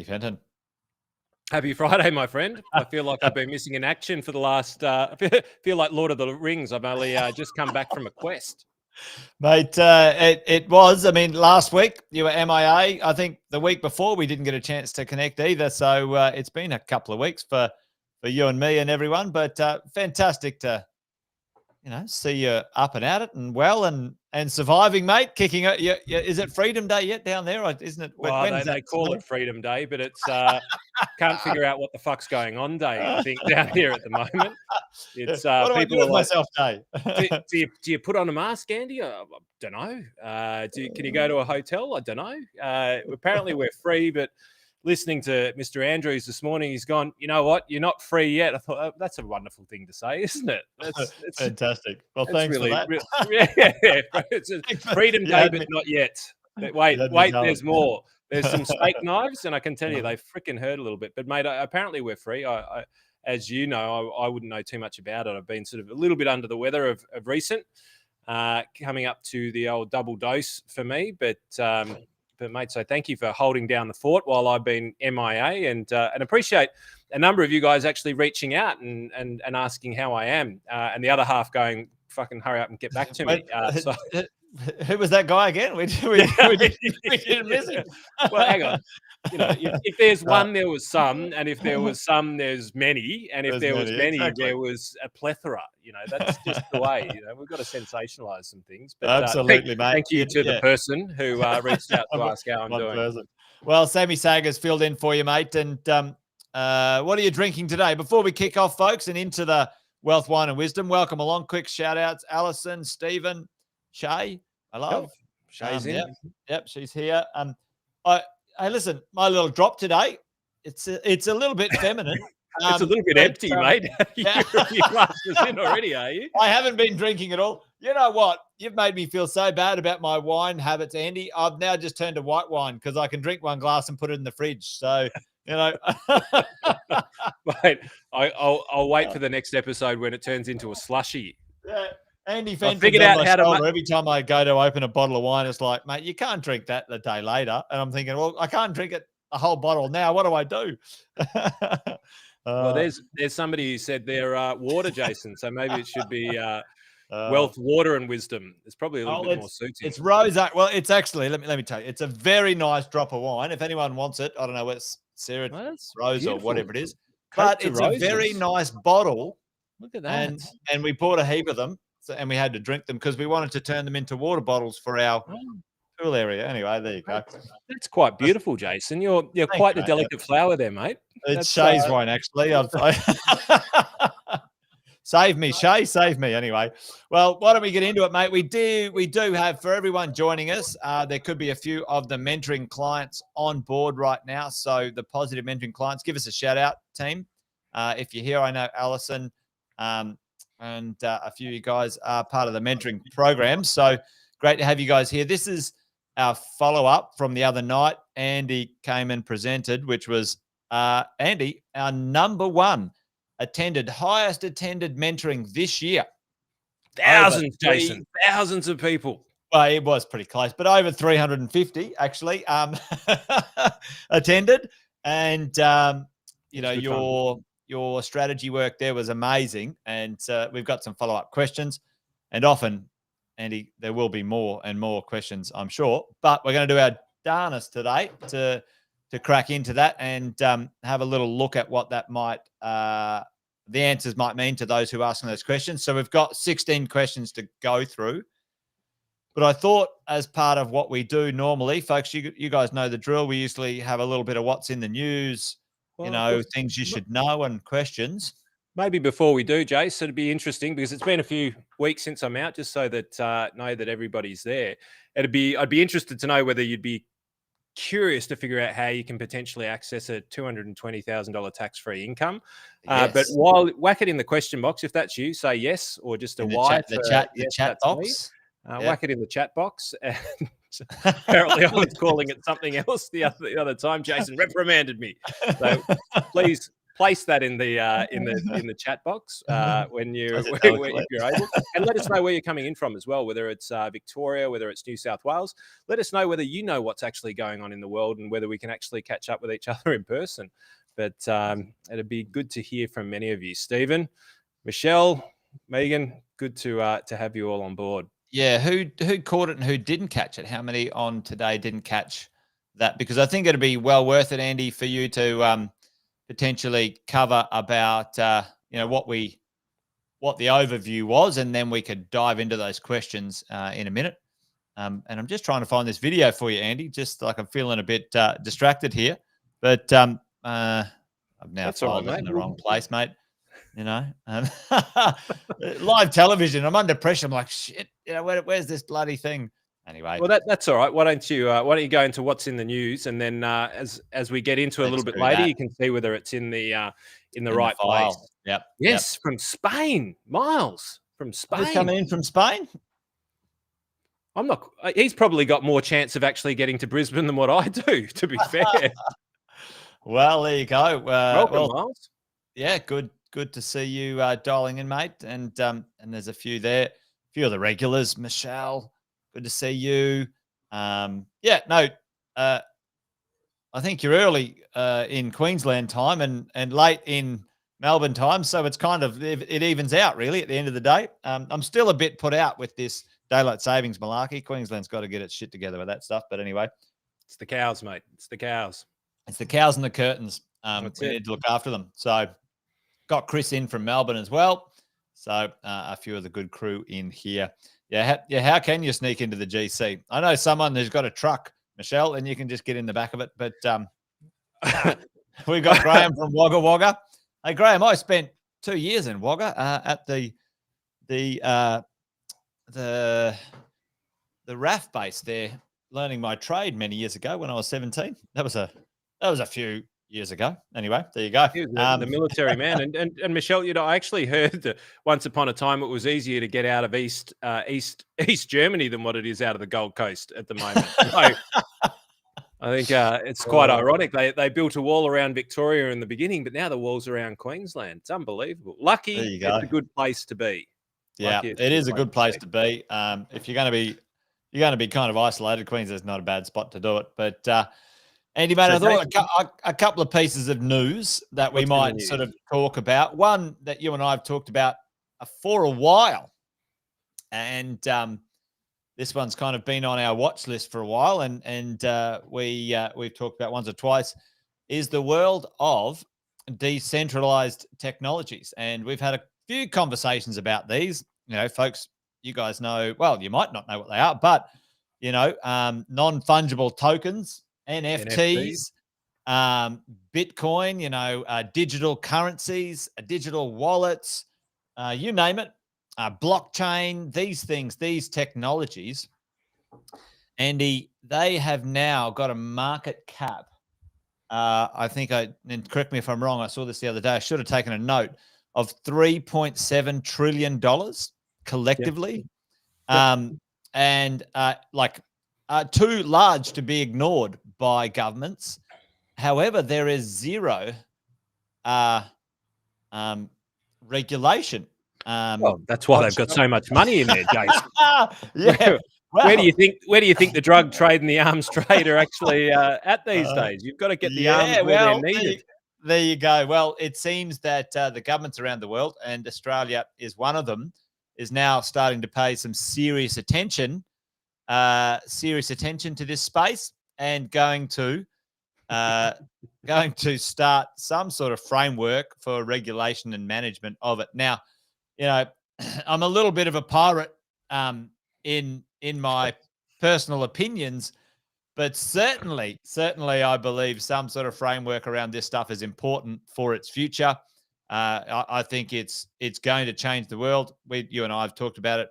Andy Fenton. Happy Friday, my friend. I feel like I've been missing in action for the last, feel like Lord of the Rings. I've only just come back from a quest. Mate, it was. I mean, last week you were MIA. I think the week before we didn't get a chance to connect either. So it's been a couple of weeks for you and me and everyone. But fantastic to, see you up and at it and well and surviving, mate. Kicking it. Is it Freedom Day yet down there? Or isn't it? Well, they call it Freedom Day, but it's can't figure out what the fuck's going on day, I think, down here at the moment. It's what do people I do are with like, myself day? do you put on a mask, Andy? I don't know. Can you go to a hotel? I don't know. Apparently we're free, but listening to Mr. Andrews this morning, he's gone, you know what? You're not free yet. I thought, oh, that's a wonderful thing to say, isn't it? It's fantastic. Well, thanks for that. It's a Freedom Day, but not yet. Wait, there's more. There's some steak knives, and I can tell you they freaking hurt a little bit. But, mate, apparently we're free. I as you know, I wouldn't know too much about it. I've been sort of a little bit under the weather of recent, coming up to the old double dose for me. But mate, so thank you for holding down the fort while I've been MIA, and appreciate a number of you guys actually reaching out and asking how I am, and the other half going, fucking hurry up and get back to me. Who was that guy again? We didn't miss him. Well, hang on. If there's one, there was some, and if there was some, there's many, and if there was many, exactly. There was a plethora. That's just the way. We've got to sensationalize some things. But absolutely, mate. Thank you to the person who reached out to ask how I'm doing. Person. Well, Sammy Sager's filled in for you, mate. And what are you drinking today? Before we kick off, folks, and into the Wealth, Wine, and Wisdom, welcome along. Quick shout outs: Alison, Stephen, Shay. I love Shay's in. Yep, she's here. Hey, listen, my little drop today, it's a little bit feminine. It's a little bit empty, mate. Your glass is in already, are you? I haven't been drinking at all. You know what? You've made me feel so bad about my wine habits, Andy. I've now just turned to white wine because I can drink one glass and put it in the fridge. So, Mate, I'll wait for the next episode when it turns into a slushy. Yeah. Andy Fenton's figured out how to. Every time I go to open a bottle of wine, it's like, mate, you can't drink that the day later. And I'm thinking, well, I can't drink it a whole bottle now. What do I do? Well, there's somebody who said they're water, Jason. So maybe it should be Wealth, Water, and Wisdom. It's probably a little bit more suited. It's rose. Well, it's actually, let me tell you, it's a very nice drop of wine. If anyone wants it, I don't know what's Sarah Rose beautiful. Or whatever it is, but it's a very nice bottle. Look at that. And we bought a heap of them. And we had to drink them because we wanted to turn them into water bottles for our pool area. Anyway, there you go. That's quite beautiful, Jason. You're quite the delicate flower there, mate. It's Shay's wine, actually. Save me, Shay. Save me. Anyway, well, why don't we get into it, mate? We do have, for everyone joining us, there could be a few of the mentoring clients on board right now. So the positive mentoring clients, give us a shout out, team. If you're here, I know Alison, and a few of you guys are part of the mentoring program. So great to have you guys here. This is our follow-up from the other night. Andy came and presented, which was, Andy, our number one highest attended mentoring this year. Thousands, Jason. Thousands of people. Well, it was pretty close, but over 350 actually attended. And, your strategy work there was amazing. And we've got some follow-up questions. And often, Andy, there will be more and more questions, I'm sure. But we're going to do our darnest today to crack into that and have a little look at what that might, the answers might mean to those who are asking those questions. So we've got 16 questions to go through. But I thought as part of what we do normally, folks, you guys know the drill. We usually have a little bit of what's in the news, things you should know and questions. Maybe before we do, Jace, it'd be interesting because it's been a few weeks since I'm out, just so that know that everybody's there. I'd be interested to know whether you'd be curious to figure out how you can potentially access a $220,000 tax-free income. Yes. But whack it in the question box. If that's you, say yes or just a Y. The chat box. Whack it in the chat box. And apparently I was calling it something else the other time. Jason reprimanded me. So please place that in the chat box when you if you're able, and let us know where you're coming in from as well. Whether it's Victoria, whether it's New South Wales, let us know whether you know what's actually going on in the world and whether we can actually catch up with each other in person. But it'd be good to hear from many of you, Stephen, Michelle, Megan. Good to have you all on board. Yeah, who caught it and who didn't catch it? How many on today didn't catch that? Because I think it'd be well worth it, Andy, for you to potentially cover about what the overview was, and then we could dive into those questions in a minute. And I'm just trying to find this video for you, Andy. Just like I'm feeling a bit distracted here, but I've now filed it in the wrong place, mate. Live television. I'm under pressure. I'm like, shit. Where's this bloody thing? Anyway, well, that's all right. Why don't you go into what's in the news, and then as we get into a little bit later, you can see whether it's in the right place. Yep. Yes, from Spain, Miles from Spain. Who's coming in from Spain? I'm not. He's probably got more chance of actually getting to Brisbane than what I do. To be fair. Well, there you go. Welcome, Miles. Yeah, good to see you dialing in, mate. And there's a few there, a few of the regulars. Michelle, good to see you. I think you're early in Queensland time and late in Melbourne time, so it's kind of it evens out really at the end of the day. I'm still a bit put out with this daylight savings malarkey. Queensland's got to get its shit together with that stuff. But anyway, it's the cows, mate. It's the cows. It's the cows and the curtains. We need to look after them. So got Chris in from Melbourne as well. So a few of the good crew in here. Yeah. How can you sneak into the GC? I know someone who's got a truck, Michelle, and you can just get in the back of it. But we've got Graham from Wagga Wagga. Hey, Graham, I spent 2 years in Wagga at the RAF base there, learning my trade many years ago when I was 17. That was a few years ago. Anyway, there you go. The military man. And Michelle, I actually heard that once upon a time it was easier to get out of East Germany than what it is out of the Gold Coast at the moment. So I think it's quite ironic. They built a wall around Victoria in the beginning, but now the wall's around Queensland. It's unbelievable. Lucky, it's a good place to be. Yeah, it is a good place to be. If you're going to be kind of isolated, Queensland's not a bad spot to do it. But Andy, mate, I thought a couple of pieces of news that we might sort of talk about. One that you and I have talked about for a while, and this one's kind of been on our watch list for a while, and we've talked about once or twice, is the world of decentralized technologies. And we've had a few conversations about these. Folks, you guys know, well, you might not know what they are, but, non-fungible tokens, NFTs, Bitcoin, digital currencies, digital wallets, you name it, blockchain, these things, these technologies, Andy, they have now got a market cap. I think and correct me if I'm wrong, I saw this the other day. I should have taken a note of $3.7 trillion collectively. Yep. And too large to be ignored by governments. However, there is zero regulation. Well, that's why they've got so much money in there, Jason. Yeah. Well, where do you think the drug trade and the arms trade are actually at these days? You've got to get the arms where they're needed. There you go. Well, it seems that the governments around the world, and Australia is one of them, is now starting to pay some serious attention to this space, and going to start some sort of framework for regulation and management of it. Now, I'm a little bit of a pirate in my personal opinions, but certainly I believe some sort of framework around this stuff is important for its future. I think it's going to change the world. You and I have talked about it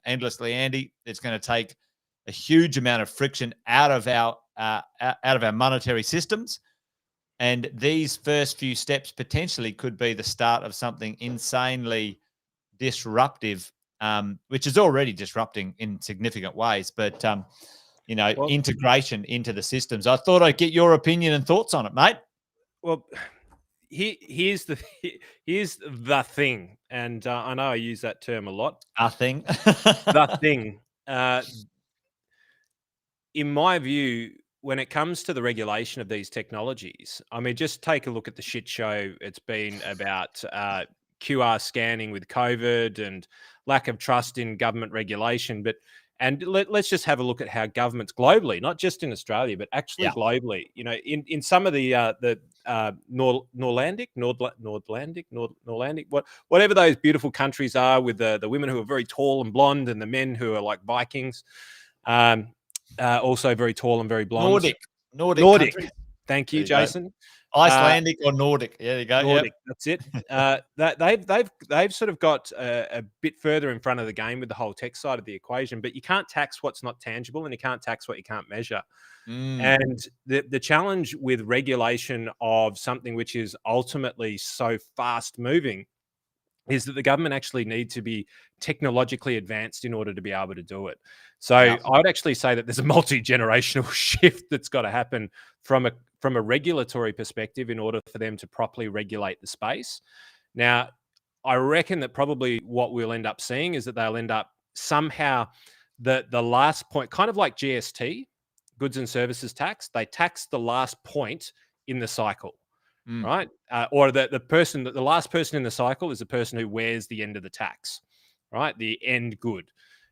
endlessly, Andy. It's going to take a huge amount of friction out of our monetary systems, and these first few steps potentially could be the start of something insanely disruptive, which is already disrupting in significant ways. But integration into the systems. I thought I'd get your opinion and thoughts on it, mate. Well, here's the here's the thing, and I know I use that term a lot. A thing. The thing. In my view, when it comes to the regulation of these technologies, I mean, just take a look at the shit show it's been about QR scanning with COVID and lack of trust in government regulation. And let's just have a look at how governments globally, not just in Australia, but actually globally, in some of the Norlandic, whatever those beautiful countries are, with the women who are very tall and blonde and the men who are like Vikings. Also very tall and very blonde. Nordic countries. Thank you, Jason. Icelandic or Nordic. There you go. Nordic. Yep. That's it. That they've sort of got a bit further in front of the game with the whole tech side of the equation. But you can't tax what's not tangible, and you can't tax what you can't measure. And the challenge with regulation of something which is ultimately so fast moving is that the government actually need to be technologically advanced in order to be able to do it. So I'd actually say that there's a multi-generational shift that's got to happen from a regulatory perspective in order for them to properly regulate the space. Now, I reckon that probably what we'll end up seeing is that they'll end up somehow the last point, kind of like GST, goods and services tax, they tax the last point in the cycle. Right? Or the last person in the cycle is the person who wears the end of the tax, right? The end good.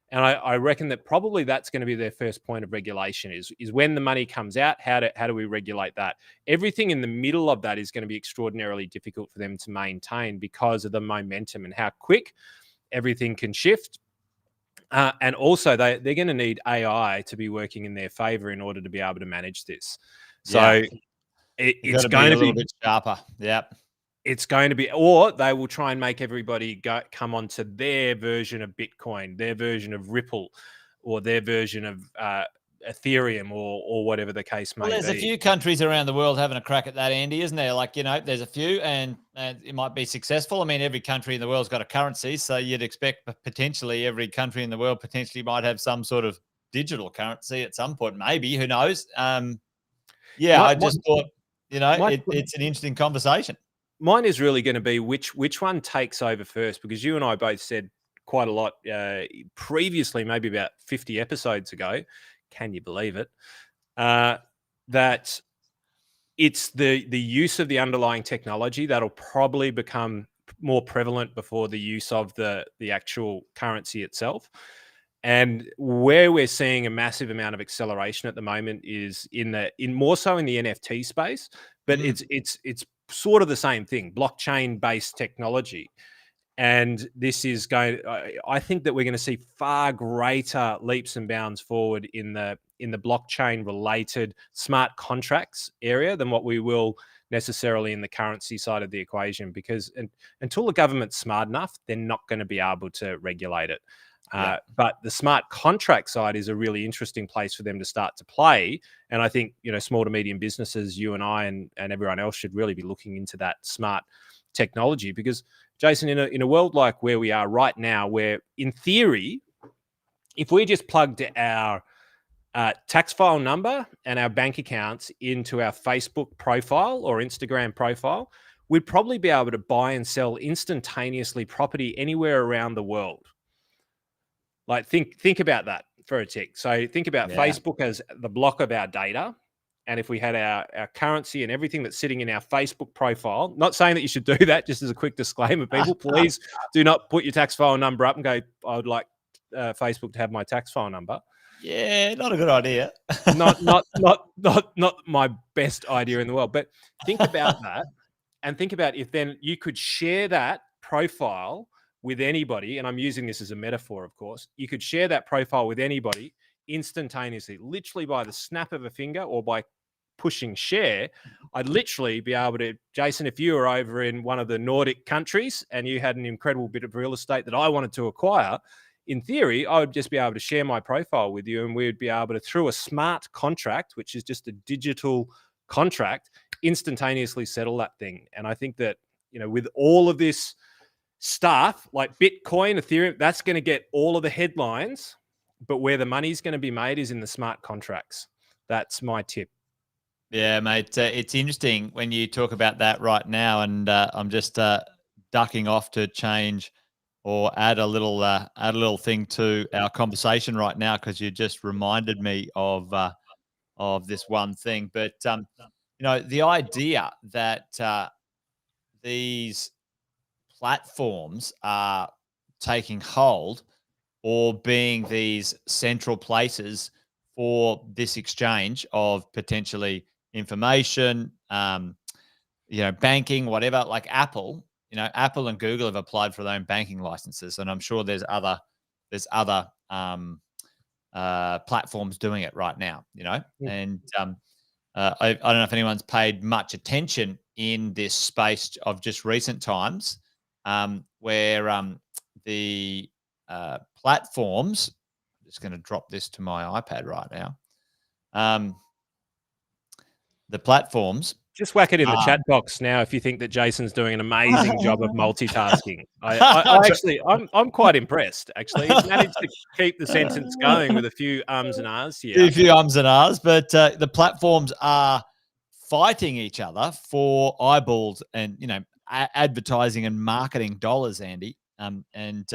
And I reckon that probably that's going to be their first point of regulation is when the money comes out, how do we regulate that? Everything in the middle of that is going to be extraordinarily difficult for them to maintain because of the momentum and how quick everything can shift. And also they're going to need AI to be working in their favor in order to be able to manage this. So it's going to be a little bit sharper. Yep. It's going to be, or they will try and make everybody come onto their version of Bitcoin, their version of Ripple, or their version of Ethereum, or whatever the case may be. There's a few countries around the world having a crack at that, Andy, isn't there? Like, there's a few, and it might be successful. I mean, every country in the world's got a currency, so you'd expect potentially every country in the world potentially might have some sort of digital currency at some point. Maybe, who knows? I just thought. It's an interesting conversation. Mine is really going to be which one takes over first, because you and I both said quite a lot previously, maybe about 50 episodes ago. Can you believe it? That it's the use of the underlying technology that'll probably become more prevalent before the use of the actual currency itself. And where we're seeing a massive amount of acceleration at the moment is more so in the NFT space, but it's sort of the same thing, blockchain based technology. And this is I think that we're going to see far greater leaps and bounds forward in the blockchain related smart contracts area than what we will necessarily in the currency side of the equation, because until the government's smart enough, they're not going to be able to regulate it. But the smart contract side is a really interesting place for them to start to play. And I think, small to medium businesses, you and I and everyone else should really be looking into that smart technology, because, Jason, in a world like where we are right now, where in theory, if we just plugged our tax file number and our bank accounts into our Facebook profile or Instagram profile, we'd probably be able to buy and sell instantaneously property anywhere around the world. Like think about that for a tick. So think about Facebook as the block of our data. And if we had our currency and everything that's sitting in our Facebook profile, not saying that you should do that, just as a quick disclaimer, people, please do not put your tax file number up and go, I would like Facebook to have my tax file number. Yeah, not a good idea. not my best idea in the world. But think about that, and think about if then you could share that profile with anybody, and I'm using this as a metaphor, of course, you could share that profile with anybody instantaneously, literally by the snap of a finger or by pushing share. I'd literally be able to, Jason, if you were over in one of the Nordic countries and you had an incredible bit of real estate that I wanted to acquire, in theory, I would just be able to share my profile with you, and we'd be able to, through a smart contract, which is just a digital contract, instantaneously settle that thing. And I think that, with all of this stuff like Bitcoin, Ethereum, that's going to get all of the headlines, but where the money's going to be made is in the smart contracts. That's my tip. Yeah, mate. It's interesting when you talk about that right now, and I'm just ducking off to change or add a little thing to our conversation right now because you just reminded me of this one thing. But the idea that these platforms are taking hold or being these central places for this exchange of potentially information, banking, whatever. Like Apple, Apple and Google have applied for their own banking licenses, and I'm sure there's other platforms doing it right now. And I don't know if anyone's paid much attention in this space of just recent times, where the platforms. I'm just going to drop this to my iPad right now. The platforms. Just whack it in the chat box now if you think that Jason's doing an amazing job of multitasking. I'm quite impressed. Actually, he's managed to keep the sentence going with a few ums and ahs here. A few ums and ahs, but the platforms are fighting each other for eyeballs and advertising and marketing dollars, Andy. And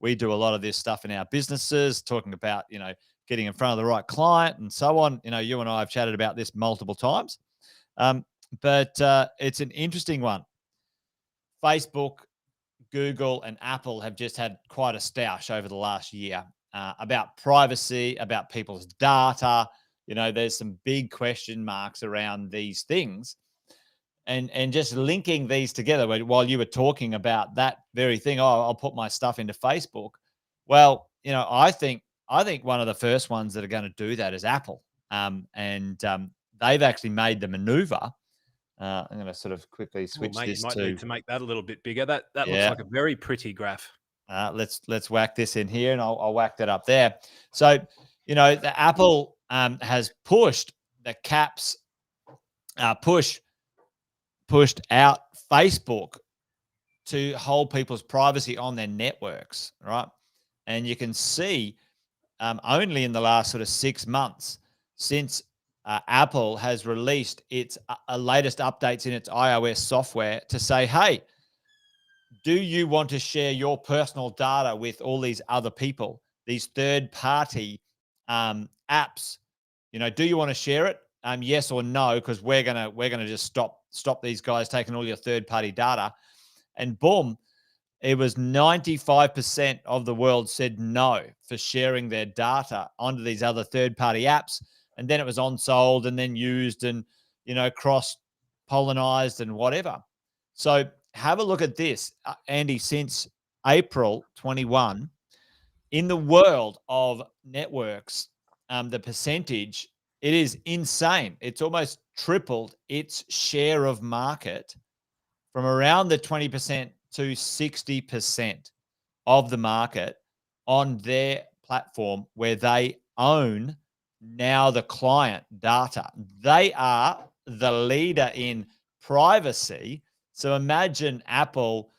we do a lot of this stuff in our businesses, talking about getting in front of the right client and so on. You and I have chatted about this multiple times. But it's an interesting one. Facebook, Google, and Apple have just had quite a stoush over the last year about privacy, about people's data. There's some big question marks around these things. And just linking these together while you were talking about that very thing, I'll put my stuff into Facebook. Well, I think one of the first ones that are going to do that is Apple. And they've actually made the maneuver. I'm going to sort of quickly switch this you might need to make that a little bit bigger. That looks like a very pretty graph. Let's whack this in here, and I'll whack that up there. So, the Apple has pushed the caps, pushed out Facebook to hold people's privacy on their networks, right? And you can see only in the last sort of 6 months since Apple has released its latest updates in its iOS software to say, hey, do you want to share your personal data with all these other people, these third-party apps? Do you want to share it? Yes or no? Because we're gonna just stop these guys taking all your third-party data. And boom, it was 95% of the world said no for sharing their data onto these other third-party apps. And then it was on-sold and then used and, cross-pollinized and whatever. So have a look at this, Andy. Since April 21, in the world of networks, the percentage, it is insane. It's almost tripled its share of market from around the 20% to 60% of the market on their platform, where they own now the client data. They are the leader in privacy. So imagine Apple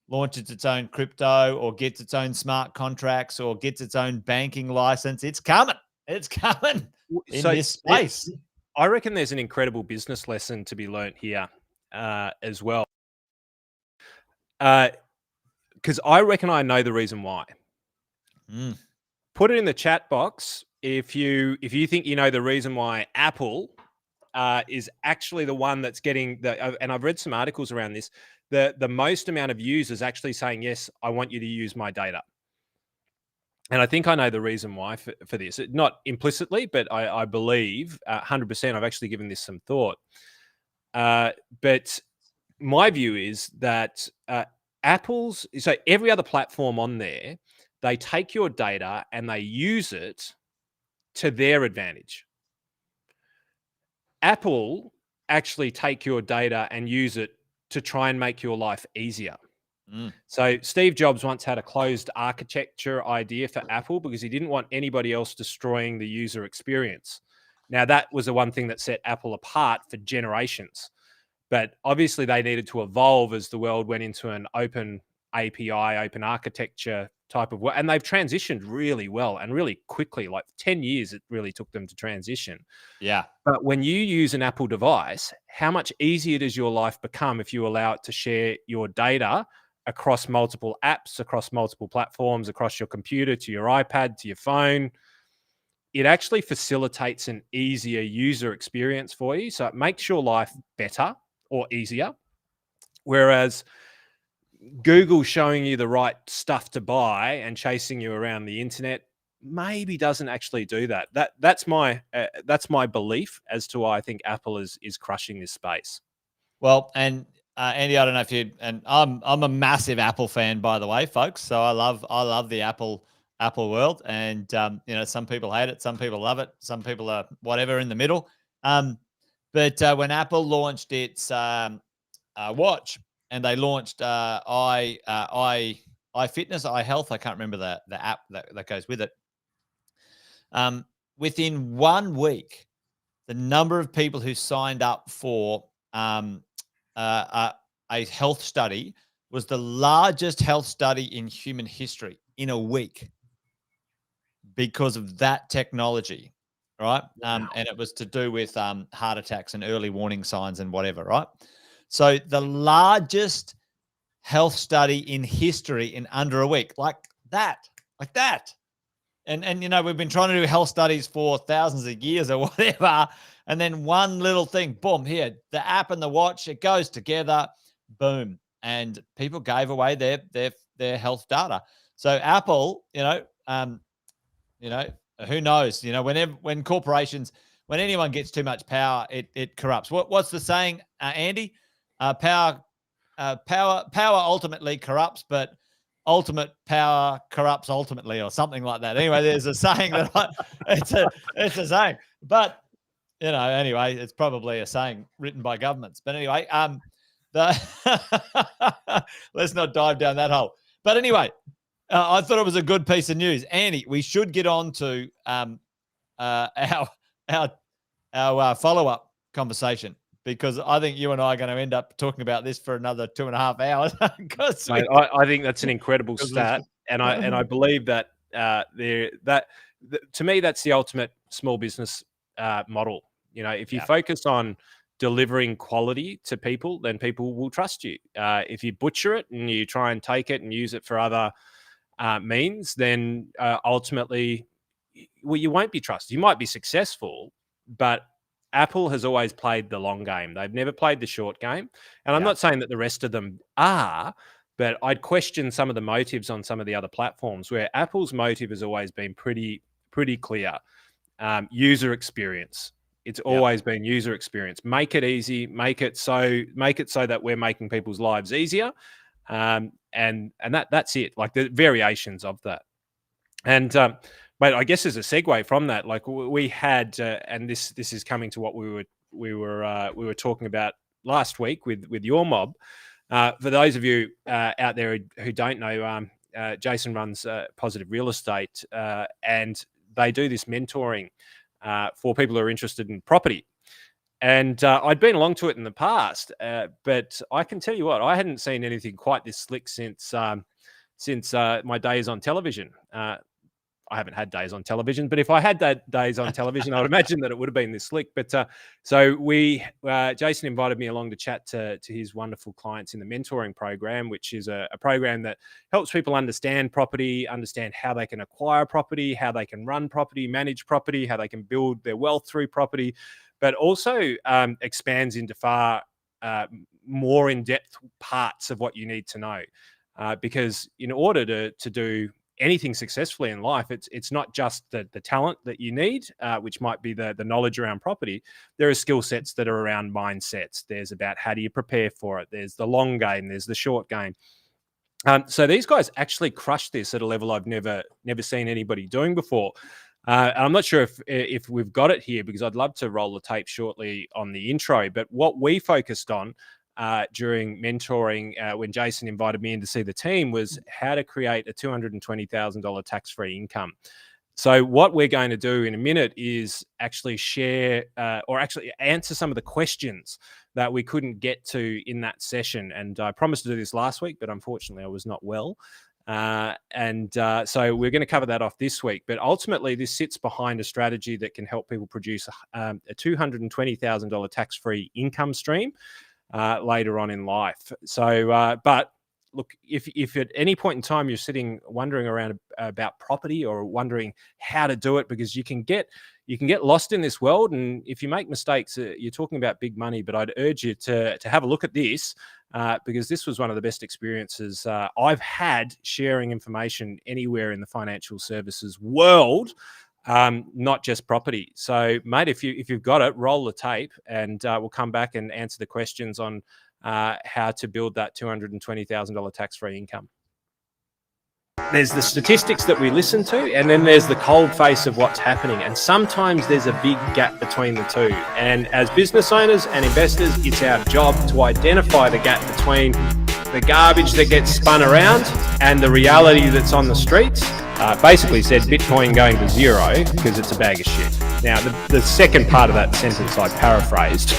launches its own crypto or gets its own smart contracts or gets its own banking license. It's coming. It's coming in this space. I reckon there's an incredible business lesson to be learnt here as well. Because I reckon I know the reason why. Put it in the chat box if you think you know the reason why Apple is actually the one that's getting and I've read some articles around this, the most amount of users actually saying, yes, I want you to use my data. And I think I know the reason why for this. Not implicitly, but I believe 100% I've actually given this some thought. But my view is that so every other platform on there, they take your data and they use it to their advantage. Apple actually take your data and use it to try and make your life easier. So Steve Jobs once had a closed architecture idea for Apple because he didn't want anybody else destroying the user experience. Now, that was the one thing that set Apple apart for generations. But obviously they needed to evolve as the world went into an open API, open architecture type of work, and they've transitioned really well and really quickly. Like 10 years, it really took them to transition. Yeah. But when you use an Apple device, how much easier does your life become if you allow it to share your data across multiple apps, across multiple platforms, across your computer, to your iPad, to your phone? It actually facilitates an easier user experience for you. So it makes your life better or easier. Whereas Google showing you the right stuff to buy and chasing you around the internet maybe doesn't actually do that. That's my belief as to why I think Apple is crushing this space. Well, and Andy, I don't know if you, and I'm a massive Apple fan, by the way, folks. So I love the Apple world, and some people hate it, some people love it, some people are whatever in the middle. But when Apple launched its watch, and they launched iFitness, iHealth, I can't remember the app that goes with it. Within 1 week, the number of people who signed up for a health study was the largest health study in human history in a week because of that technology, right? Wow. And it was to do with heart attacks and early warning signs and whatever, right? So the largest health study in history in under a week, like that. And we've been trying to do health studies for thousands of years or whatever. And then one little thing, boom, here, the app and the watch, it goes together, boom. And people gave away their health data. So Apple, who knows? When corporations, when anyone gets too much power, it corrupts. What's the saying, Andy? Power ultimately corrupts, but ultimate power corrupts ultimately, or something like that. Anyway, there's a saying it's a saying, but anyway, it's probably a saying written by governments. But anyway, let's not dive down that hole. But anyway, I thought it was a good piece of news. Andy, we should get on to our follow-up conversation, because I think you and I are going to end up talking about this for another 2.5 hours. Mate, I think that's an incredible stat, and I believe that to me, that's the ultimate small business model. If you focus on delivering quality to people, then people will trust you. If you butcher it and you try and take it and use it for other means, then ultimately, you won't be trusted. You might be successful, but Apple has always played the long game. They've never played the short game. And I'm not saying that the rest of them are, but I'd question some of the motives on some of the other platforms, where Apple's motive has always been pretty clear. User experience. It's always been user experience. Make it easy. Make it so that we're making people's lives easier. And that's it. Like the variations of that. And but I guess as a segue from that, like we had, and this is coming to what we were talking about last week with your mob. For those of you out there who don't know, Jason runs Positive Real Estate, and they do this mentoring for people who are interested in property. And I'd been along to it in the past, but I can tell you what, I hadn't seen anything quite this slick since my days on television. I haven't had days on television, but if I had days on television, I would imagine that it would have been this slick. But so Jason invited me along to chat to his wonderful clients in the mentoring program, which is a program that helps people understand property, understand how they can acquire property, how they can run property, manage property, how they can build their wealth through property, but also expands into far more in-depth parts of what you need to know. Because in order to do anything successfully in life, it's not just the talent that you need, which might be the knowledge around property. There are skill sets that are around mindsets. There's about how do you prepare for it. There's the long game. There's the short game. So these guys actually crushed this at a level I've never seen anybody doing before. And I'm not sure if we've got it here, because I'd love to roll the tape shortly on the intro. But what we focused on during mentoring, when Jason invited me in to see the team, was how to create a $220,000 tax-free income. So what we're going to do in a minute is actually share or actually answer some of the questions that we couldn't get to in that session. And I promised to do this last week, but unfortunately I was not well. So we're going to cover that off this week. But ultimately, this sits behind a strategy that can help people produce a $220,000 tax-free income stream later on in life. So, but look, if at any point in time you're sitting wondering around about property or wondering how to do it, because you can get lost in this world, and if you make mistakes, you're talking about big money. But I'd urge you to have a look at this because this was one of the best experiences I've had sharing information anywhere in the financial services world, not just property. So, mate, if you've got it, roll the tape, and we'll come back and answer the questions on how to build that $220,000 tax-free income. There's the statistics that we listen to, and then there's the cold face of what's happening. And sometimes there's a big gap between the two. And as business owners and investors, it's our job to identify the gap between the garbage that gets spun around and the reality that's on the streets. Basically said Bitcoin going to zero because it's a bag of shit. Now, the second part of that sentence I paraphrased.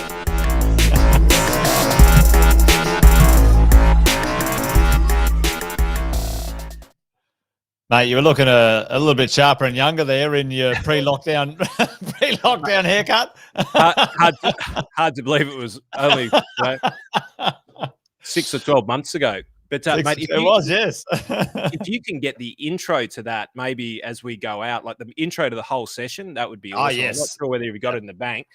Mate, you were looking a little bit sharper and younger there in your pre-lockdown haircut. Hard to believe it was only 6 or 12 months ago. But mate, if you can get the intro to that, maybe as we go out, like the intro to the whole session, that would be awesome. Oh, yes. I'm not sure whether you've got it in the bank,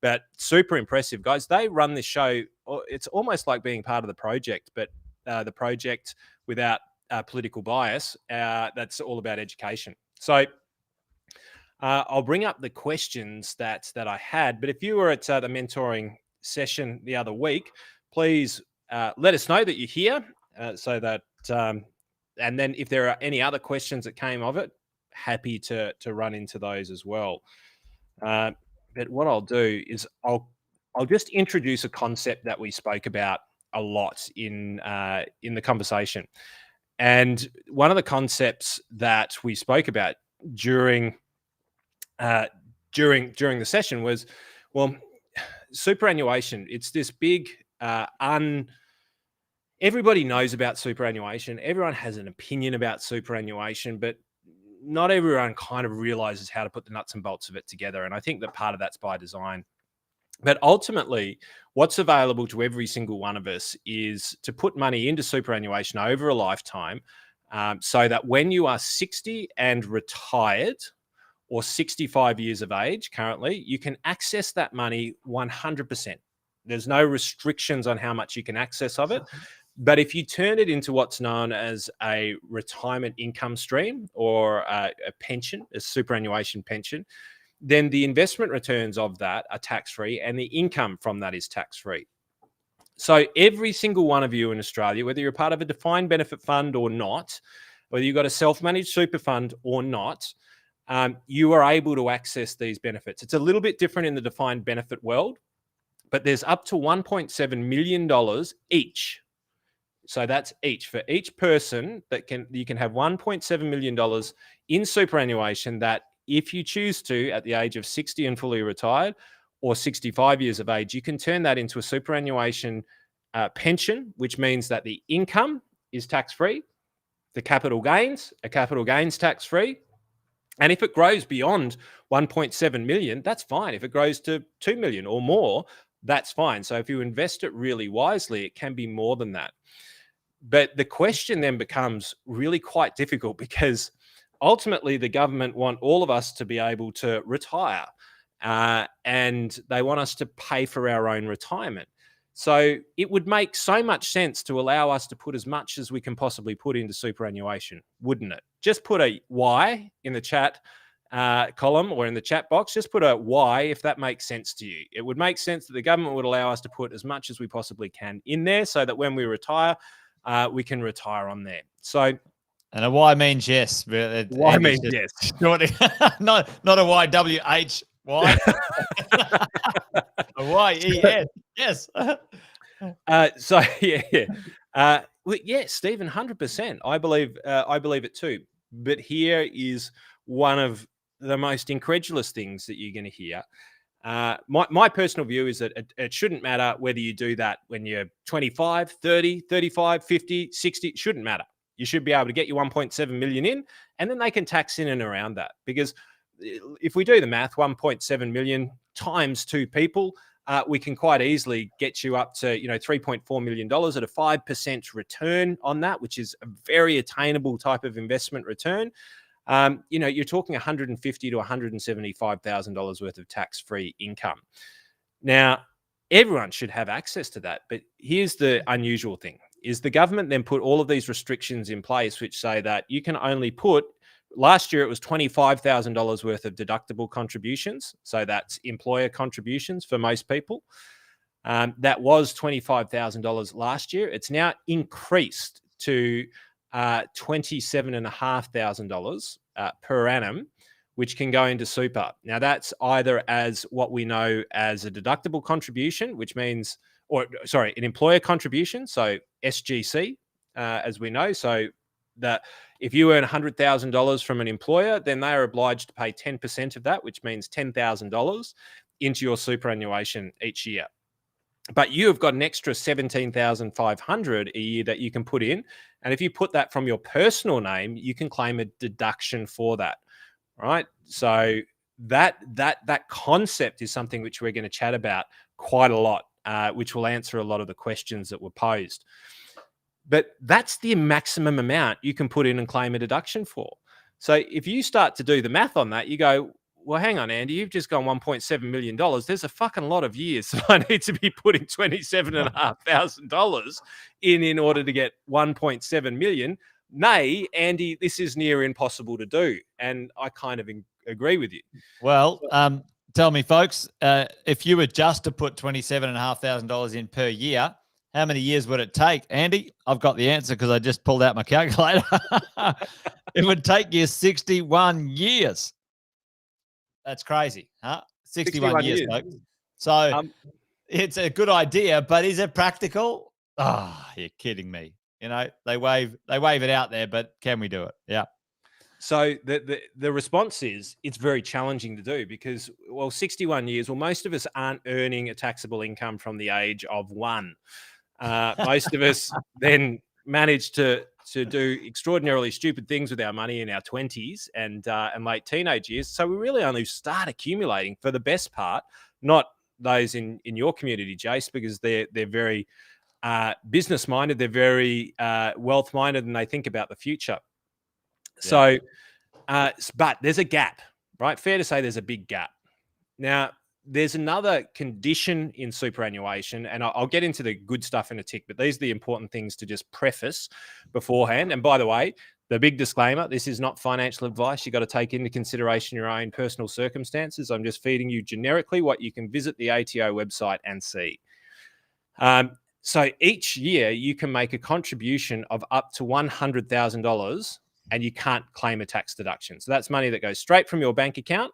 but super impressive, guys. They run this show. It's almost like being part of the project, but the project without political bias. That's all about education. So I'll bring up the questions that I had. But if you were at the mentoring session the other week, please let us know that you're here, so that and then if there are any other questions that came of it, happy to run into those as well. But what I'll do is I'll just introduce a concept that we spoke about a lot in the conversation. And one of the concepts that we spoke about during the session was, well, superannuation. It's this big everybody knows about superannuation. Everyone has an opinion about superannuation, but not everyone kind of realizes how to put the nuts and bolts of it together. And I think that part of that's by design. But ultimately, what's available to every single one of us is to put money into superannuation over a lifetime, so that when you are 60 and retired, or 65 years of age currently, you can access that money 100%. There's no restrictions on how much you can access of it. But if you turn it into what's known as a retirement income stream, or a pension, a superannuation pension, then the investment returns of that are tax-free and the income from that is tax-free. So every single one of you in Australia, whether you're part of a defined benefit fund or not, whether you've got a self-managed super fund or not, you are able to access these benefits. It's a little bit different in the defined benefit world, but there's up to $1.7 million each. So that's each. For each person you can have $1.7 million in superannuation that, if you choose to, at the age of 60 and fully retired, or 65 years of age, you can turn that into a superannuation pension, which means that the income is tax-free, the capital gains tax-free, and if it grows beyond 1.7 million, that's fine. If it grows to 2 million or more, that's fine. So if you invest it really wisely, it can be more than that. But the question then becomes really quite difficult, because ultimately the government want all of us to be able to retire, and they want us to pay for our own retirement. So it would make so much sense to allow us to put as much as we can possibly put into superannuation, wouldn't it? Just put a Y in the chat column or in the chat box. Just put a Y if that makes sense to you. It would make sense that the government would allow us to put as much as we possibly can in there, so that when we retire, we can retire on there. So, and a Y means yes. Y means yes. not a YWH. Y. A YES. Yes. So yeah. Well, yeah, Stephen, 100%. I believe it too. But here is one of the most incredulous things that you're going to hear. My personal view is that it shouldn't matter whether you do that when you're 25, 30, 35, 50, 60. It shouldn't matter. You should be able to get your 1.7 million in, and then they can tax in and around that. Because if we do the math, 1.7 million times 2 people, we can quite easily get you up to, $3.4 million at a 5% return on that, which is a very attainable type of investment return. You're talking $150,000 to $175,000 worth of tax-free income. Now, everyone should have access to that, but here's the unusual thing, is the government then put all of these restrictions in place, which say that you can only put, last year it was $25,000 worth of deductible contributions. So that's employer contributions for most people. That was $25,000 last year. It's now increased to $27,500 per annum, which can go into super. Now, that's either as what we know as a deductible contribution, which means, an employer contribution, so SGC, as we know. So that if you earn $100,000 from an employer, then they are obliged to pay 10% of that, which means $10,000 into your superannuation each year. But you have got an extra $17,500 a year that you can put in. And if you put that from your personal name, you can claim a deduction for that. Right. So that concept is something which we're going to chat about quite a lot, which will answer a lot of the questions that were posed. But that's the maximum amount you can put in and claim a deduction for. So if you start to do the math on that, you go, well, hang on, Andy, you've just gone $1.7 million. There's a fucking lot of years that I need to be putting $27,500 in order to get 1.7 million. Nay, Andy, this is near impossible to do. And I kind of agree with you. Well, tell me, folks, if you were just to put $27,500 in per year, how many years would it take? Andy, I've got the answer because I just pulled out my calculator. It would take you 61 years. That's crazy, huh? 61 years, folks. So it's a good idea, but is it practical? Oh, you're kidding me. They wave it out there, but can we do it? Yeah. So the response is it's very challenging to do because, 61 years, most of us aren't earning a taxable income from the age of 1. Most of us then manage to do extraordinarily stupid things with our money in our 20s and late teenage years. So we really only start accumulating for the best part, not those in your community, Jace, because they're very business minded, they're very wealth minded, and they think about the future. Yeah. So, but there's a gap, right? Fair to say there's a big gap. Now, there's another condition in superannuation, and I'll get into the good stuff in a tick, but these are the important things to just preface beforehand. And by the way, the big disclaimer, this is not financial advice. You've got to take into consideration your own personal circumstances. I'm just feeding you generically what you can visit the ATO website and see. So each year you can make a contribution of up to $100,000 and you can't claim a tax deduction. So that's money that goes straight from your bank account,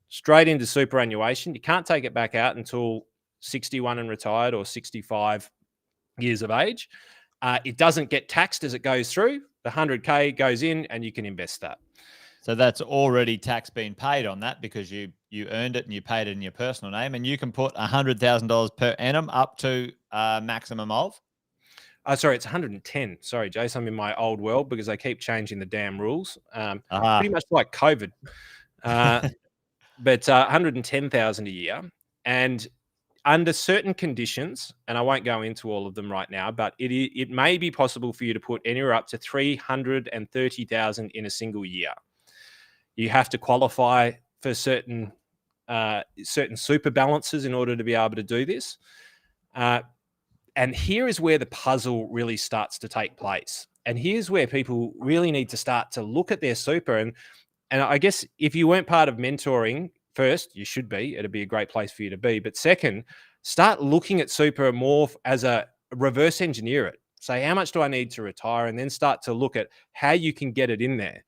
straight into superannuation. You can't take it back out until 61 and retired or 65 years of age. It doesn't get taxed as it goes through. The 100K goes in and you can invest that. So that's already tax being paid on that because you earned it and you paid it in your personal name, and you can put $100,000 per annum up to a maximum of? Sorry, it's 110. Sorry, Jace, I'm in my old world because they keep changing the damn rules. Pretty much like COVID. But 110,000 a year, and under certain conditions, and I won't go into all of them right now, but it may be possible for you to put anywhere up to 330,000 in a single year. You have to qualify for certain super balances in order to be able to do this. And here is where the puzzle really starts to take place. And here's where people really need to start to look at their super. And I guess if you weren't part of mentoring, first, you should be. It'd be a great place for you to be. But second, start looking at super more as a reverse engineer it. Say, how much do I need to retire? And then start to look at how you can get it in there,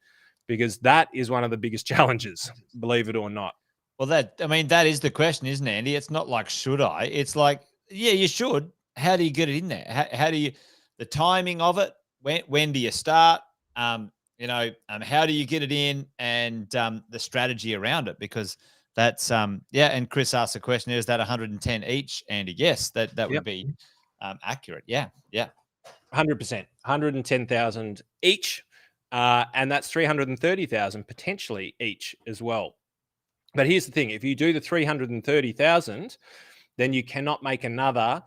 because that is one of the biggest challenges, believe it or not. Well, that is the question, isn't it, Andy? It's not like, should I? It's like, yeah, you should. How do you get it in there? How do you, the timing of it? When do you start? How do you get it in, and the strategy around it? Because that's, and Chris asked the question, is that 110 each, Andy? Yes, that would be accurate. Yeah. 100%, 110,000 each, and that's 330,000 potentially each as well. But here's the thing: if you do the 330,000, then you cannot make another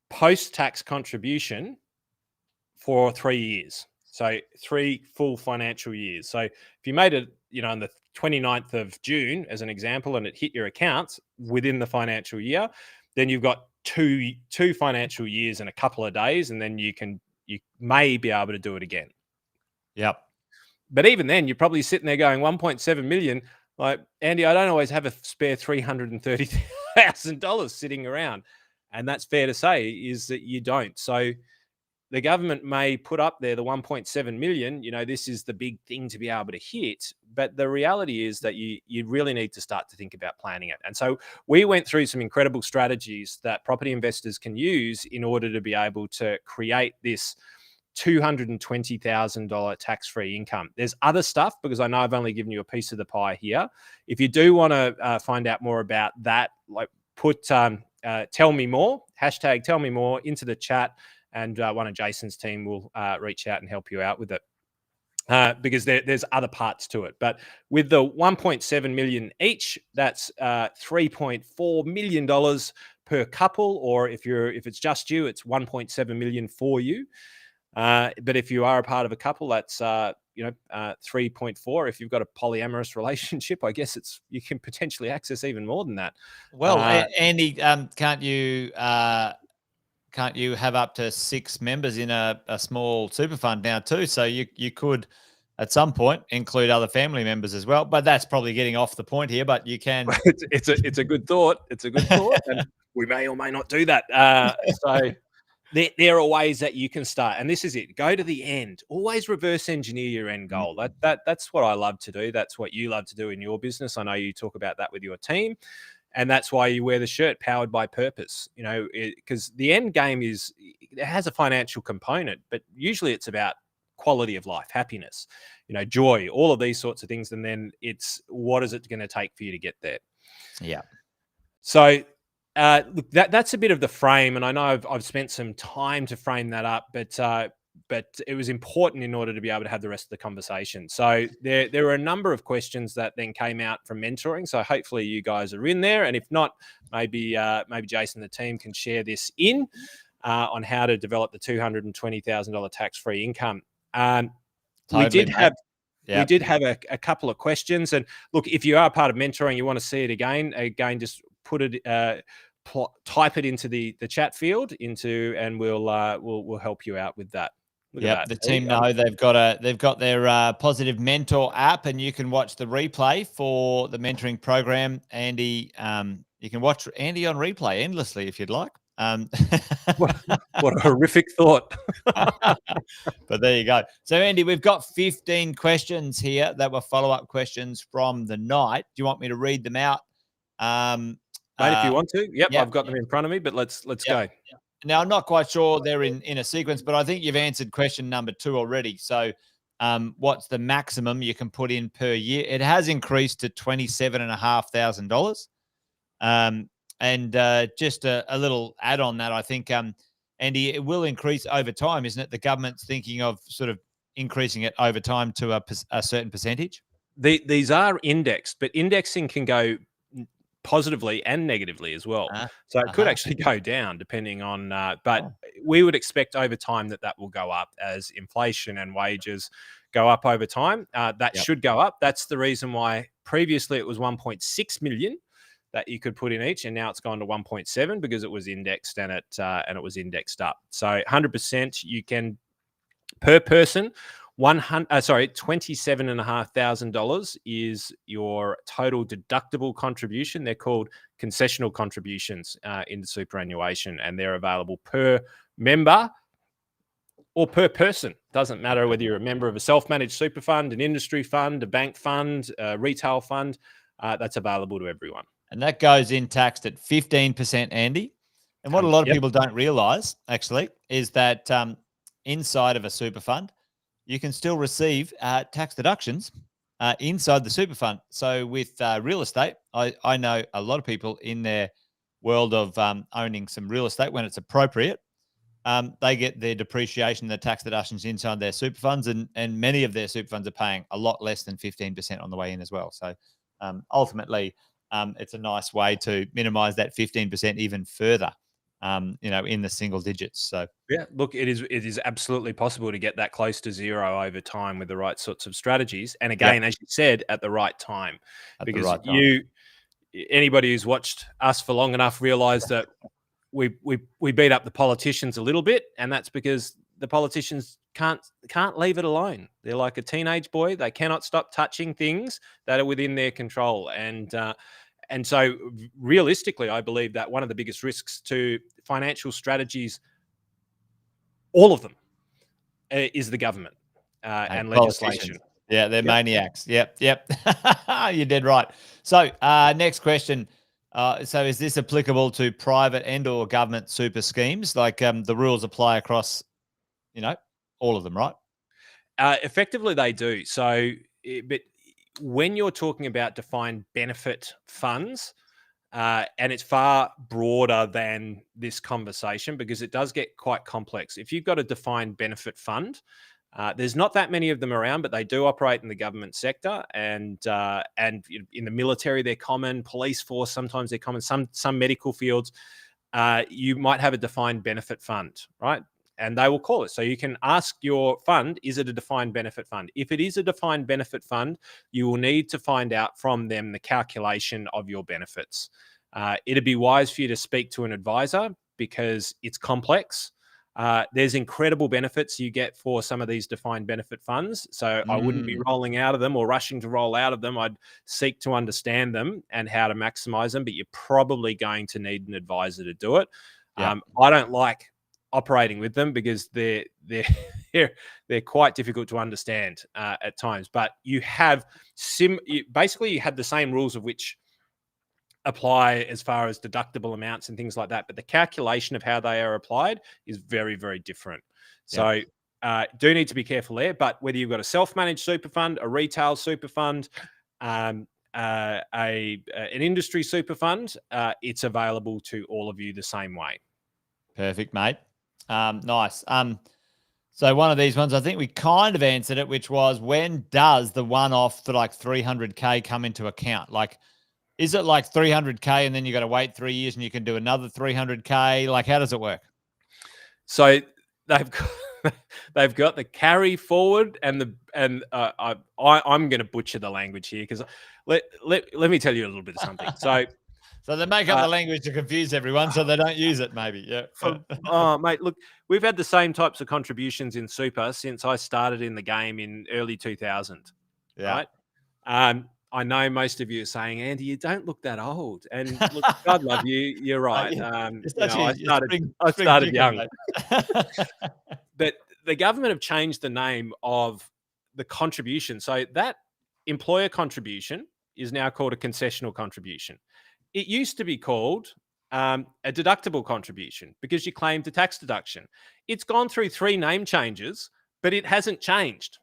post-tax contribution for 3 years. So 3 full financial years. So if you made it, on the 29th of June, as an example, and it hit your accounts within the financial year, then you've got two financial years and a couple of days, and then you may be able to do it again. Yep. But even then, you're probably sitting there going 1.7 million. Like, Andy, I don't always have a spare $330,000 sitting around. And that's fair to say, is that you don't. So the government may put up there the 1.7 million, this is the big thing to be able to hit. But the reality is that you really need to start to think about planning it. And so we went through some incredible strategies that property investors can use in order to be able to create this $220,000 tax-free income. There's other stuff, because I know I've only given you a piece of the pie here. If you do want to find out more about that, like put tell me more, hashtag tell me more into the chat, and one of Jason's team will reach out and help you out with it. Because there's other parts to it. But with the 1.7 million each, that's $3.4 million per couple, or if it's just you, it's 1.7 million for you. But if you are a part of a couple, that's 3.4. If you've got a polyamorous relationship, I guess you can potentially access even more than that. Well, Andy, can't you have up to 6 members in a small super fund now too? So you could at some point include other family members as well. But that's probably getting off the point here. But you can. It's a good thought. It's a good thought, and we may or may not do that. So. There are ways that you can start, and this is it. Go to the end. Always reverse engineer your end goal. That's what I love to do. That's what you love to do in your business. I know you talk about that with your team, and that's why you wear the shirt powered by purpose. Because the end game it has a financial component, but usually it's about quality of life, happiness, joy, all of these sorts of things, and then it's what is it going to take for you to get there? Yeah. So. Look, that's a bit of the frame, and I know I've spent some time to frame that up, but it was important in order to be able to have the rest of the conversation. So there were a number of questions that then came out from mentoring. So hopefully you guys are in there, and if not, maybe Jason and the team can share this on how to develop the $220,000 tax-free income. Totally, we did have a couple of questions, and look, if you are part of mentoring, you want to see it again, just put it, type it into the chat field and we'll help you out with that. Yeah, the team know they've got their Positive Mentor app, and you can watch the replay for the mentoring program. Andy, you can watch Andy on replay endlessly if you'd like. What a horrific thought. But there you go. So, Andy, we've got 15 questions here that were follow-up questions from the night. Do you want me to read them out? Mate, if you want to. Yep, I've got them in front of me, but let's go. Yep. Now, I'm not quite sure they're in a sequence, but I think you've answered question number 2 already. So what's the maximum you can put in per year? It has increased to $27,500. And just a little add on that, I think, Andy, it will increase over time, isn't it? The government's thinking of sort of increasing it over time to a certain percentage. These are indexed, but indexing can go positively and negatively as well. So it could actually go down depending on, but we would expect over time that will go up as inflation and wages go up over time. That should go up. That's the reason why previously it was 1.6 million that you could put in each, and now it's gone to 1.7 because it was indexed and it was indexed up. So 100% you can per person. $27,500 is your total deductible contribution. They're called concessional contributions into superannuation, and they're available per member or per person. Doesn't matter whether you're a member of a self-managed super fund, an industry fund, a bank fund, a retail fund. That's available to everyone. And that goes in taxed at 15%, Andy. And what a lot of people don't realize, actually, is that inside of a super fund, you can still receive tax deductions inside the super fund. So with real estate, I know a lot of people in their world of owning some real estate when it's appropriate, they get their depreciation, the tax deductions inside their super funds, and many of their super funds are paying a lot less than 15% on the way in as well. So ultimately, it's a nice way to minimize that 15% even further, in the single digits. So yeah, look, it is absolutely possible to get that close to zero over time with the right sorts of strategies. And again, as you said, at the right time, because anybody who's watched us for long enough realize that we beat up the politicians a little bit, and that's because the politicians can't leave it alone. They're like a teenage boy; they cannot stop touching things that are within their control. And so, realistically, I believe that one of the biggest risks to financial strategies, all of them, is the government and legislation. Yeah, they're maniacs. Yep. You did right. So, next question. So is this applicable to private and or government super schemes? Like the rules apply across, all of them, right? Effectively, they do. So, but when you're talking about defined benefit funds, and it's far broader than this conversation because it does get quite complex. If you've got a defined benefit fund, there's not that many of them around, but they do operate in the government sector and in the military they're common. Police force sometimes they're common. Some medical fields, you might have a defined benefit fund, right? And they will call it. So you can ask your fund, is it a defined benefit fund? If it is a defined benefit fund, you will need to find out from them the calculation of your benefits. It'd be wise for you to speak to an advisor because it's complex. There's incredible benefits you get for some of these defined benefit funds. So I wouldn't be rolling out of them or rushing to roll out of them. I'd seek to understand them and how to maximize them, but you're probably going to need an advisor to do it. I don't like operating with them because they're quite difficult to understand at times. But you have basically you have the same rules of which apply as far as deductible amounts and things like that, but the calculation of how they are applied is very, very different. So do need to be careful there. But whether you've got a self-managed super fund, a retail super fund, an industry super fund, it's available to all of you the same way. Perfect, mate. Nice. So one of these ones, I think we kind of answered it, which was when does the one-off for like 300K come into account? Like, is it like 300K and then you got to wait 3 years and you can do another 300K? Like, how does it work? So they've got the carry forward I'm going to butcher the language here because let me tell you a little bit of something. So they make up the language to confuse everyone, so they don't use it. Maybe, yeah. Mate, look, we've had the same types of contributions in super since I started in the game in early 2000. Yeah. Right. I know most of you are saying, Andy, you don't look that old. And look, God love you. You're right. I started young. But the government have changed the name of the contribution. So that employer contribution is now called a concessional contribution. It used to be called a deductible contribution because you claimed a tax deduction. It's gone through 3 name changes, but it hasn't changed.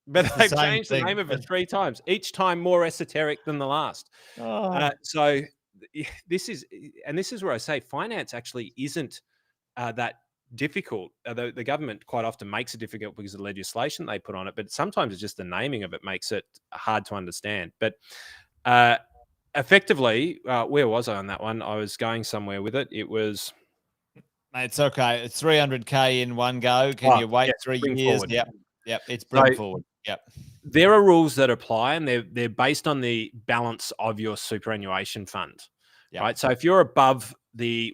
But they've changed the name of it 3 times, each time more esoteric than the last. So this is where I say finance actually isn't that difficult. The government quite often makes it difficult because of the legislation they put on it, but sometimes it's just the naming of it makes it hard to understand. But effectively, where was I on that one? I was going somewhere with it. It was... It's okay. It's 300K in one go. Can you wait 3 years? Forward. Yep. It's bring forward. Yep. There are rules that apply, and they're based on the balance of your superannuation fund, right? So if you're above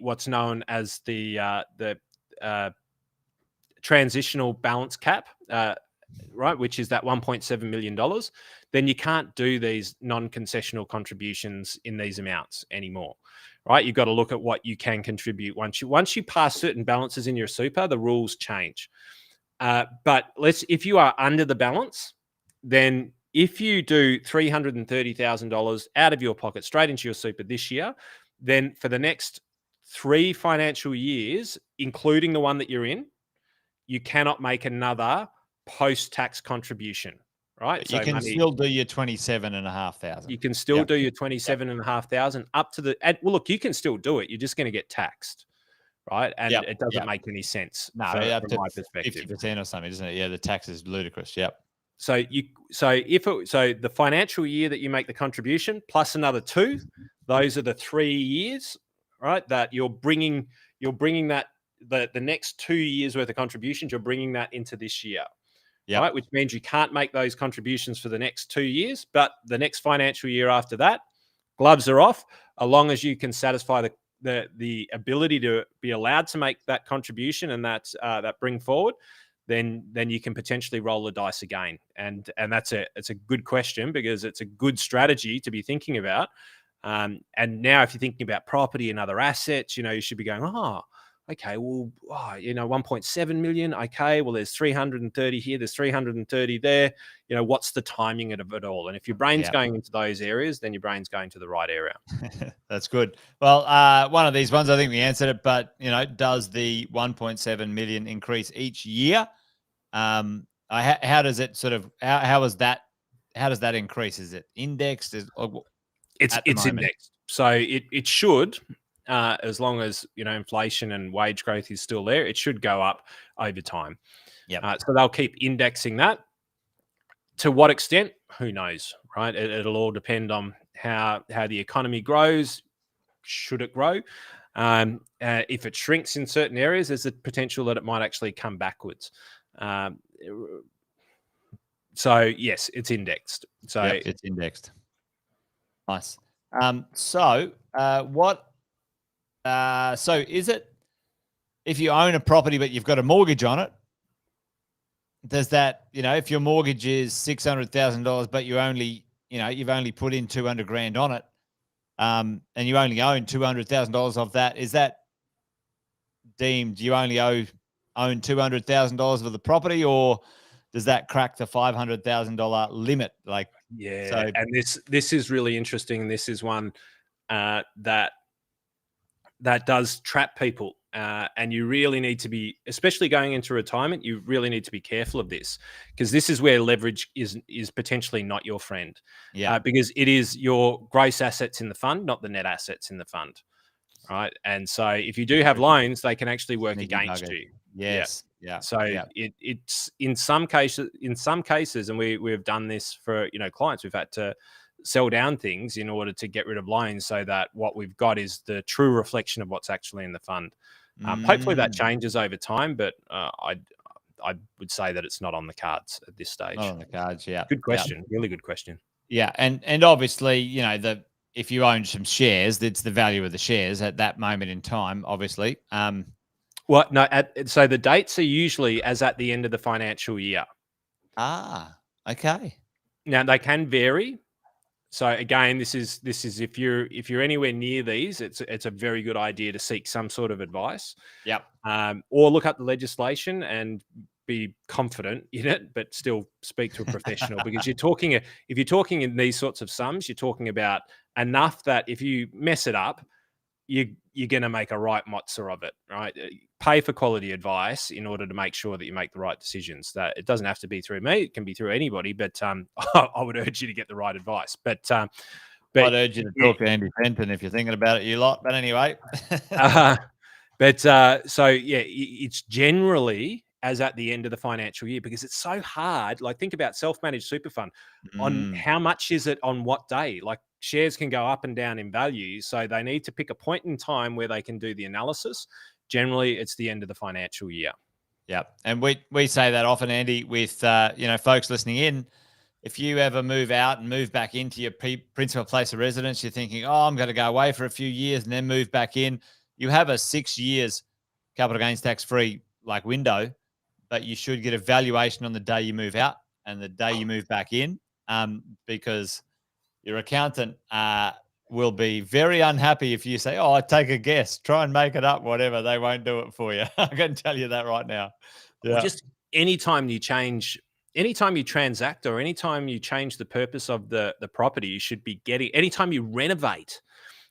what's known as the transitional balance cap, right, which is that $1.7 million, then you can't do these non-concessional contributions in these amounts anymore, right? You've got to look at what you can contribute. Once you pass certain balances in your super, the rules change. But if you are under the balance, then if you do $330,000 out of your pocket straight into your super this year, then for the next 3 financial years, including the one that you're in, you cannot make another post-tax contribution, right? So you can still do your 27,500. You can still do your 27,500 up to the... Well, look, you can still do it. You're just going to get taxed, right? And it doesn't make any sense from my perspective. 50% or something, isn't it? Yeah, the tax is ludicrous. Yep. So the financial year that you make the contribution plus another 2, those are the 3 years, right? That you're bringing that the next 2 years worth of contributions, you're bringing that into this year, right? Which means you can't make those contributions for the next 2 years, but the next financial year after that, gloves are off, as long as you can satisfy the ability to be allowed to make that contribution and that bring forward. Then you can potentially roll the dice again, and it's a good question, because it's a good strategy to be thinking about. And now, if you're thinking about property and other assets, you should be going, okay, well, 1.7 million. Okay, well, there's 330 here, there's 330 there. What's the timing of it all? And if your brain's going into those areas, then your brain's going to the right area. That's good. Well, one of these ones, I think we answered it, but does the 1.7 million increase each year? How does it sort of, how does that increase? Is it indexed? It's indexed. So it should, as long as, inflation and wage growth is still there, it should go up over time. Yeah. So they'll keep indexing that. To what extent? Who knows, right? It'll all depend on how the economy grows. Should it grow? If it shrinks in certain areas, there's a potential that it might actually come backwards. So yes, it's indexed. So it's indexed. Nice. So is it, if you own a property but you've got a mortgage on it, does that, if your mortgage is $600,000 but you've only put in 200 grand on it, and you only own $200,000 of that, is that deemed you only own $200,000 of the property, or does that crack the $500,000 limit? And this is really interesting. This is one that does trap people, and you really need to be, especially going into retirement, you really need to be careful of this, because this is where leverage is potentially not your friend. Because it is your gross assets in the fund, not the net assets in the fund, right? And so if you do have loans, they can actually work against you. Yes. So it's in some cases, and we've done this for clients, we've had to sell down things in order to get rid of loans, so that what we've got is the true reflection of what's actually in the fund. Hopefully that changes over time, but I would say that it's not on the cards at this stage. Not on the cards, yeah. Good question, really good question. Yeah, and obviously, if you own some shares, it's the value of the shares at that moment in time, obviously. Well, no, so the dates are usually as at the end of the financial year. Okay. Now they can vary. So again, this is if you're anywhere near these, it's a very good idea to seek some sort of advice. Yep. Or look up the legislation and be confident in it, but still speak to a professional, because if you're talking in these sorts of sums, you're talking about enough that if you mess it up, you're going to make a right mozza of it, right? Pay for quality advice in order to make sure that you make the right decisions. That it doesn't have to be through me; it can be through anybody. But I would urge you to get the right advice. But I'd urge you to talk to Andy Fenton if you're thinking about it, you lot. But anyway, it's generally as at the end of the financial year, because it's so hard. Like, think about self-managed super fund on how much is it on what day. Like, shares can go up and down in value, so they need to pick a point in time where they can do the analysis. Generally, it's the end of the financial year. Yeah, and we say that often, Andy, with folks listening in. If you ever move out and move back into your principal place of residence, you're thinking, I'm going to go away for a few years and then move back in. You have a 6 years capital gains tax-free window, but you should get a valuation on the day you move out and the day you move back in, because your accountant will be very unhappy if you say, I take a guess, try and make it up, whatever. They won't do it for you. I can tell you that right now. Yeah. Well, just anytime you transact, or anytime you change the purpose of the property, you should be getting, anytime you renovate,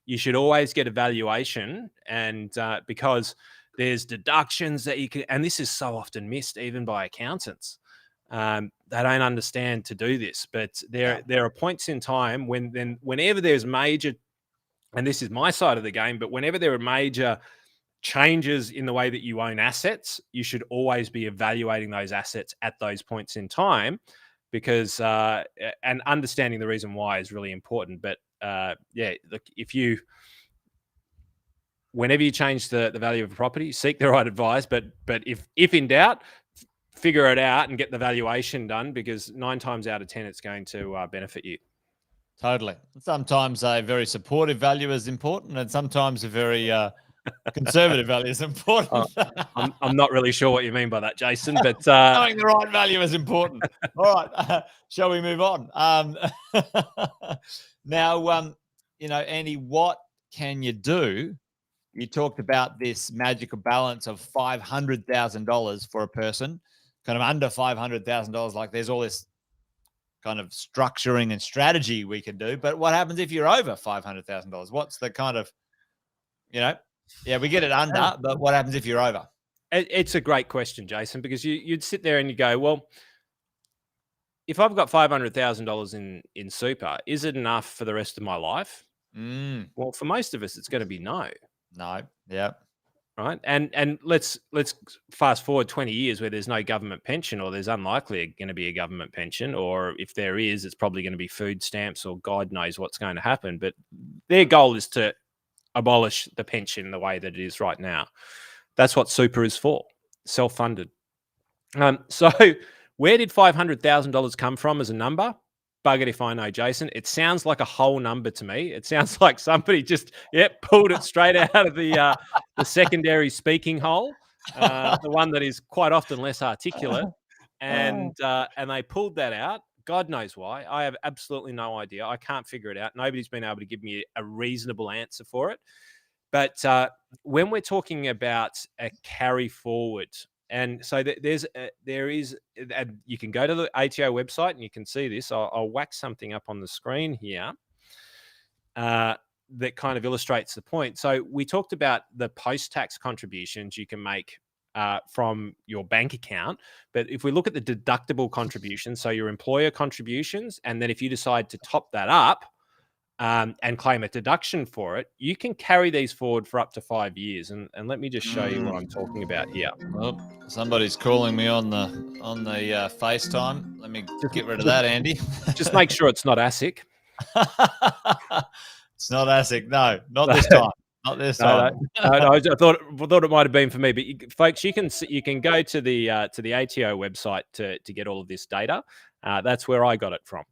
you should always get a valuation. And because there's deductions that you can, and this is so often missed even by accountants. They don't understand to do this, but there are points in time whenever there's major, and this is my side of the game, but whenever there are major changes in the way that you own assets, you should always be evaluating those assets at those points in time, because and understanding the reason why is really important. But yeah, look, whenever you change the value of a property, seek the right advice. But if in doubt, figure it out and get the valuation done, because 9 times out of 10 it's going to benefit you. Totally. Sometimes a very supportive value is important, and sometimes a very conservative value is important. I'm not really sure what you mean by that, Jason, but knowing the right value is important. All right, shall we move on? Now, Andy, what can you do? You talked about this magical balance of $500,000 for a person, kind of under $500,000. Like, there's all this kind of structuring and strategy we can do. But what happens if you're over $500,000? What's the kind of, yeah, we get it under, but what happens if you're over? It's a great question, Jason, because you'd sit there and you go, well, if I've got $500,000 in super, is it enough for the rest of my life? Well, for most of us, it's going to be no. No. Yeah. Right. And let's fast forward 20 years where there's no government pension, or there's unlikely going to be a government pension, or if there is, it's probably going to be food stamps, or God knows what's going to happen. But their goal is to abolish the pension the way that it is right now. That's what super is for, self-funded. So where did $500,000 come from as a number? Bugger if I know, Jason. It sounds like a whole number to me. It sounds like somebody just pulled it straight out of the secondary speaking hole, the one that is quite often less articulate, and they pulled that out. God knows why. I have absolutely no idea. I can't figure it out. Nobody's been able to give me a reasonable answer for it. But when we're talking about a carry forward, and so there is, you can go to the ATO website and you can see this. I'll whack something up on the screen here that kind of illustrates the point. So we talked about the post-tax contributions you can make from your bank account. But if we look at the deductible contributions, so your employer contributions, and then if you decide to top that up and claim a deduction for it, you can carry these forward for up to 5 years. And let me just show you what I'm talking about here. Oh, somebody's calling me on the FaceTime. Let me just get rid of that, Andy. Just make sure it's not ASIC. It's not ASIC. No, not this time. Not this time. No, I thought it might have been for me, but folks, you can go to the ATO website to get all of this data. That's where I got it from.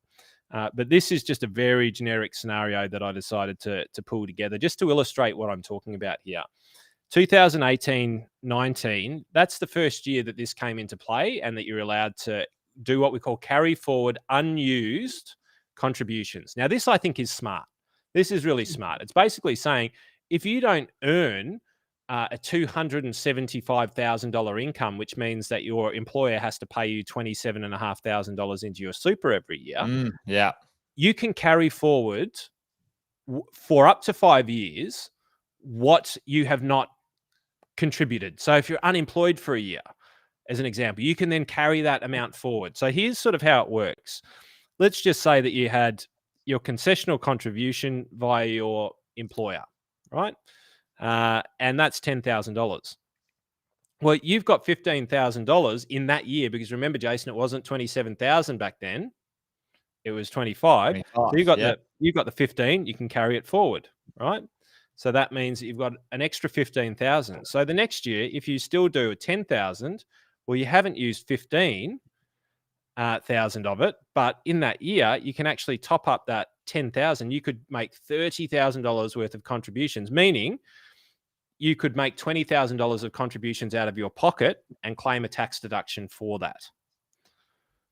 But this is just a very generic scenario that I decided to pull together just to illustrate what I'm talking about here. 2018-19, that's the first year that this came into play, and that you're allowed to do what we call carry forward unused contributions. Now, this I think is smart. This is really smart. It's basically saying if you don't earn a $275,000 income, which means that your employer has to pay you $27,500 into your super every year, you can carry forward for up to 5 years what you have not contributed. So if you're unemployed for a year, as an example, you can then carry that amount forward. So here's sort of how it works. Let's just say that you had your concessional contribution via your employer, right? And that's $10,000. Well, you've got $15,000 in that year, because remember, Jason, it wasn't 27,000 back then; it was 25. So you've got the 15. You can carry it forward, right? So that means that you've got an extra 15,000. So the next year, if you still do a 10,000, well, you haven't used 15,000 of it, but in that year, you can actually top up that 10,000. You could make $30,000 worth of contributions, meaning you could make $20,000 of contributions out of your pocket and claim a tax deduction for that.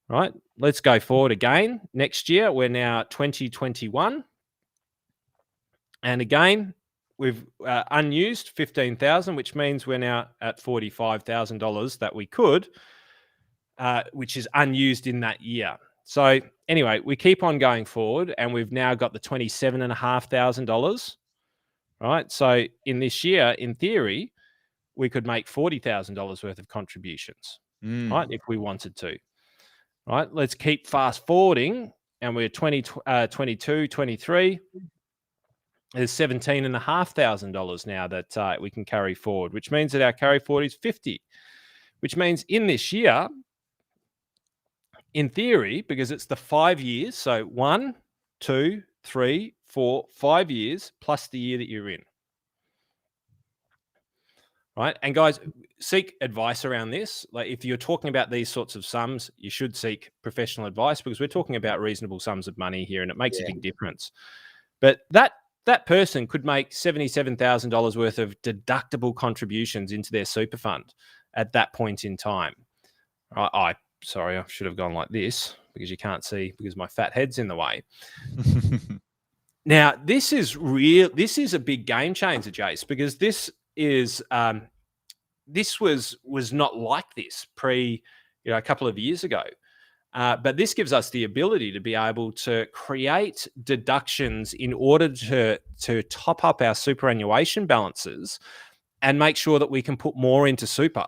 Right? Let's go forward again. Next year, we're now 2021. And again, we've unused 15,000, which means we're now at $45,000 that we could, which is unused in that year. So anyway, we keep on going forward, and we've now got the $27,500. Right. So in this year, in theory, we could make $40,000 worth of contributions, right, if we wanted to. Right. Let's keep fast forwarding, and we're 22, 23. There's $17,500 now that we can carry forward, which means that our carry forward is 50, which means in this year, in theory, because it's the 5 years, so 1, 2, 3, 4, 5 years plus the year that you're in. Right. And guys, seek advice around this. Like if you're talking about these sorts of sums, you should seek professional advice because we're talking about reasonable sums of money here and it makes a big difference. But that person could make $77,000 worth of deductible contributions into their super fund at that point in time. Sorry, I should have gone like this because you can't see because my fat head's in the way. Now, this is a big game changer, Jace, because this was not like this a couple of years ago. But this gives us the ability to be able to create deductions in order to top up our superannuation balances and make sure that we can put more into super,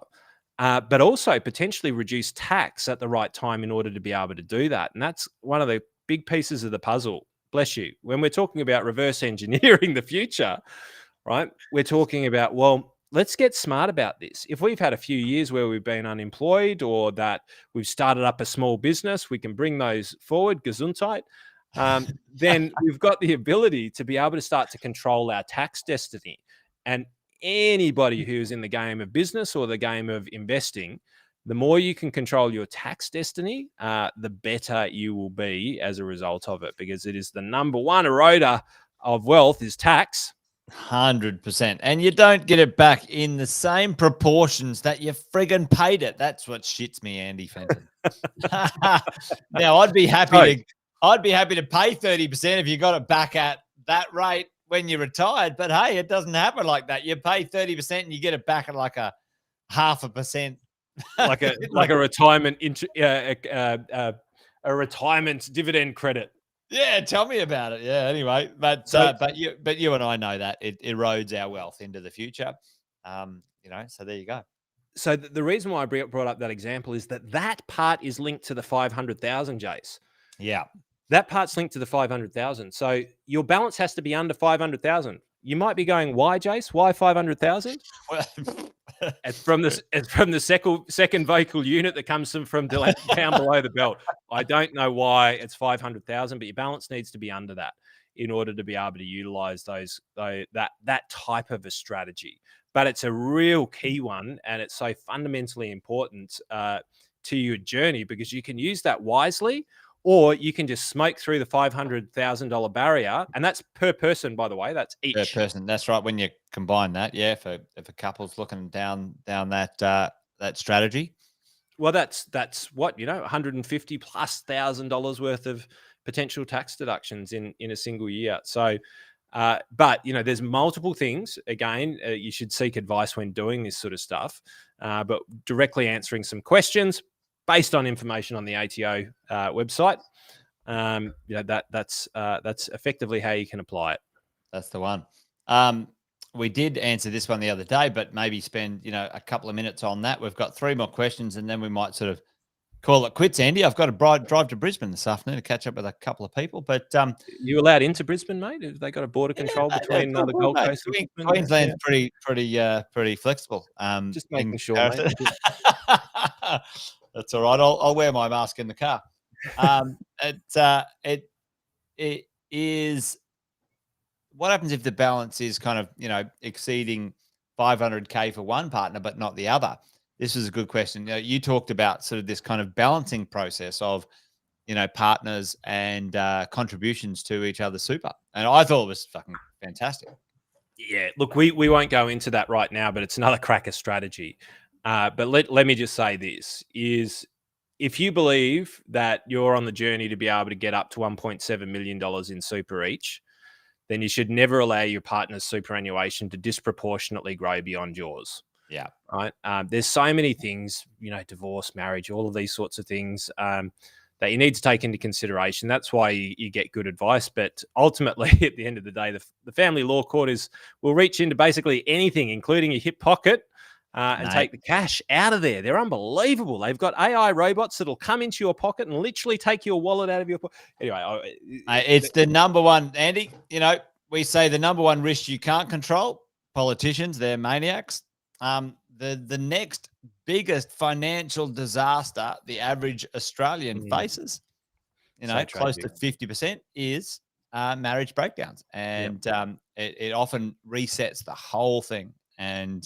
but also potentially reduce tax at the right time in order to be able to do that. And that's one of the big pieces of the puzzle. Bless you. When we're talking about reverse engineering the future, right, we're talking about, well, let's get smart about this. If we've had a few years where we've been unemployed or that we've started up a small business, we can bring those forward, Gesundheit. Then we've got the ability to be able to start to control our tax destiny. And anybody who's in the game of business or the game of investing, the more you can control your tax destiny, the better you will be as a result of it, because it is the number one eroder of wealth is tax. 100%. And you don't get it back in the same proportions that you friggin' paid it. That's what shits me, Andy Fenton. Now, I'd be happy to pay 30% if you got it back at that rate when you retired. But hey, it doesn't happen like that. You pay 30% and you get it back at like a 0.5%. like a retirement a retirement dividend credit. Yeah, tell me about it. Yeah, anyway, but you and I know that it erodes our wealth into the future. So there you go. So the reason why I brought up that example is that part is linked to the 500,000, Jace. Yeah, that part's linked to the 500,000. So your balance has to be under 500,000. You might be going, why, Jace? Why 500,000? It's from the second vocal unit that comes from down below the belt. I don't know why it's 500,000, but your balance needs to be under that in order to be able to utilize that type of a strategy. But it's a real key one, and it's so fundamentally important to your journey because you can use that wisely, or you can just smoke through the $500,000 barrier, and that's per person, by the way. That's each per person. That's right. When you combine that, if a couple's looking down that strategy, well, that's what $150,000+ worth of potential tax deductions in a single year. So, but there's multiple things. Again, you should seek advice when doing this sort of stuff. But directly answering some questions based on information on the ATO website, that's effectively how you can apply it. That's the one. We did answer this one the other day, but maybe spend a couple of minutes on that. We've got 3 more questions, and then we might sort of call it quits. Andy, I've got to drive to Brisbane this afternoon to catch up with a couple of people. But you allowed into Brisbane, mate? Have they got a border control between the Gold Coast and Queensland's pretty flexible. Just making sure, mate. That's all right. I'll wear my mask in the car. It is. What happens if the balance is kind of exceeding 500K for one partner, but not the other? This is a good question. You talked about sort of this kind of balancing process of partners and contributions to each other's super, and I thought it was fucking fantastic. Yeah, look, we won't go into that right now, but it's another cracker strategy. But let me just say this is, if you believe that you're on the journey to be able to get up to $1.7 million in super each, then you should never allow your partner's superannuation to disproportionately grow beyond yours. Yeah. Right. There's so many things, divorce, marriage, all of these sorts of things that you need to take into consideration. That's why you get good advice. But ultimately, at the end of the day, the family law court will reach into basically anything, including your hip pocket, and take the cash out of there. They're unbelievable. They've got AI robots that'll come into your pocket and literally take your wallet out of your pocket. Anyway, it's the number one, Andy. we say the number one risk you can't control, politicians, they're maniacs. The next biggest financial disaster the average Australian faces, close to 50% is marriage breakdowns. And it often resets the whole thing. And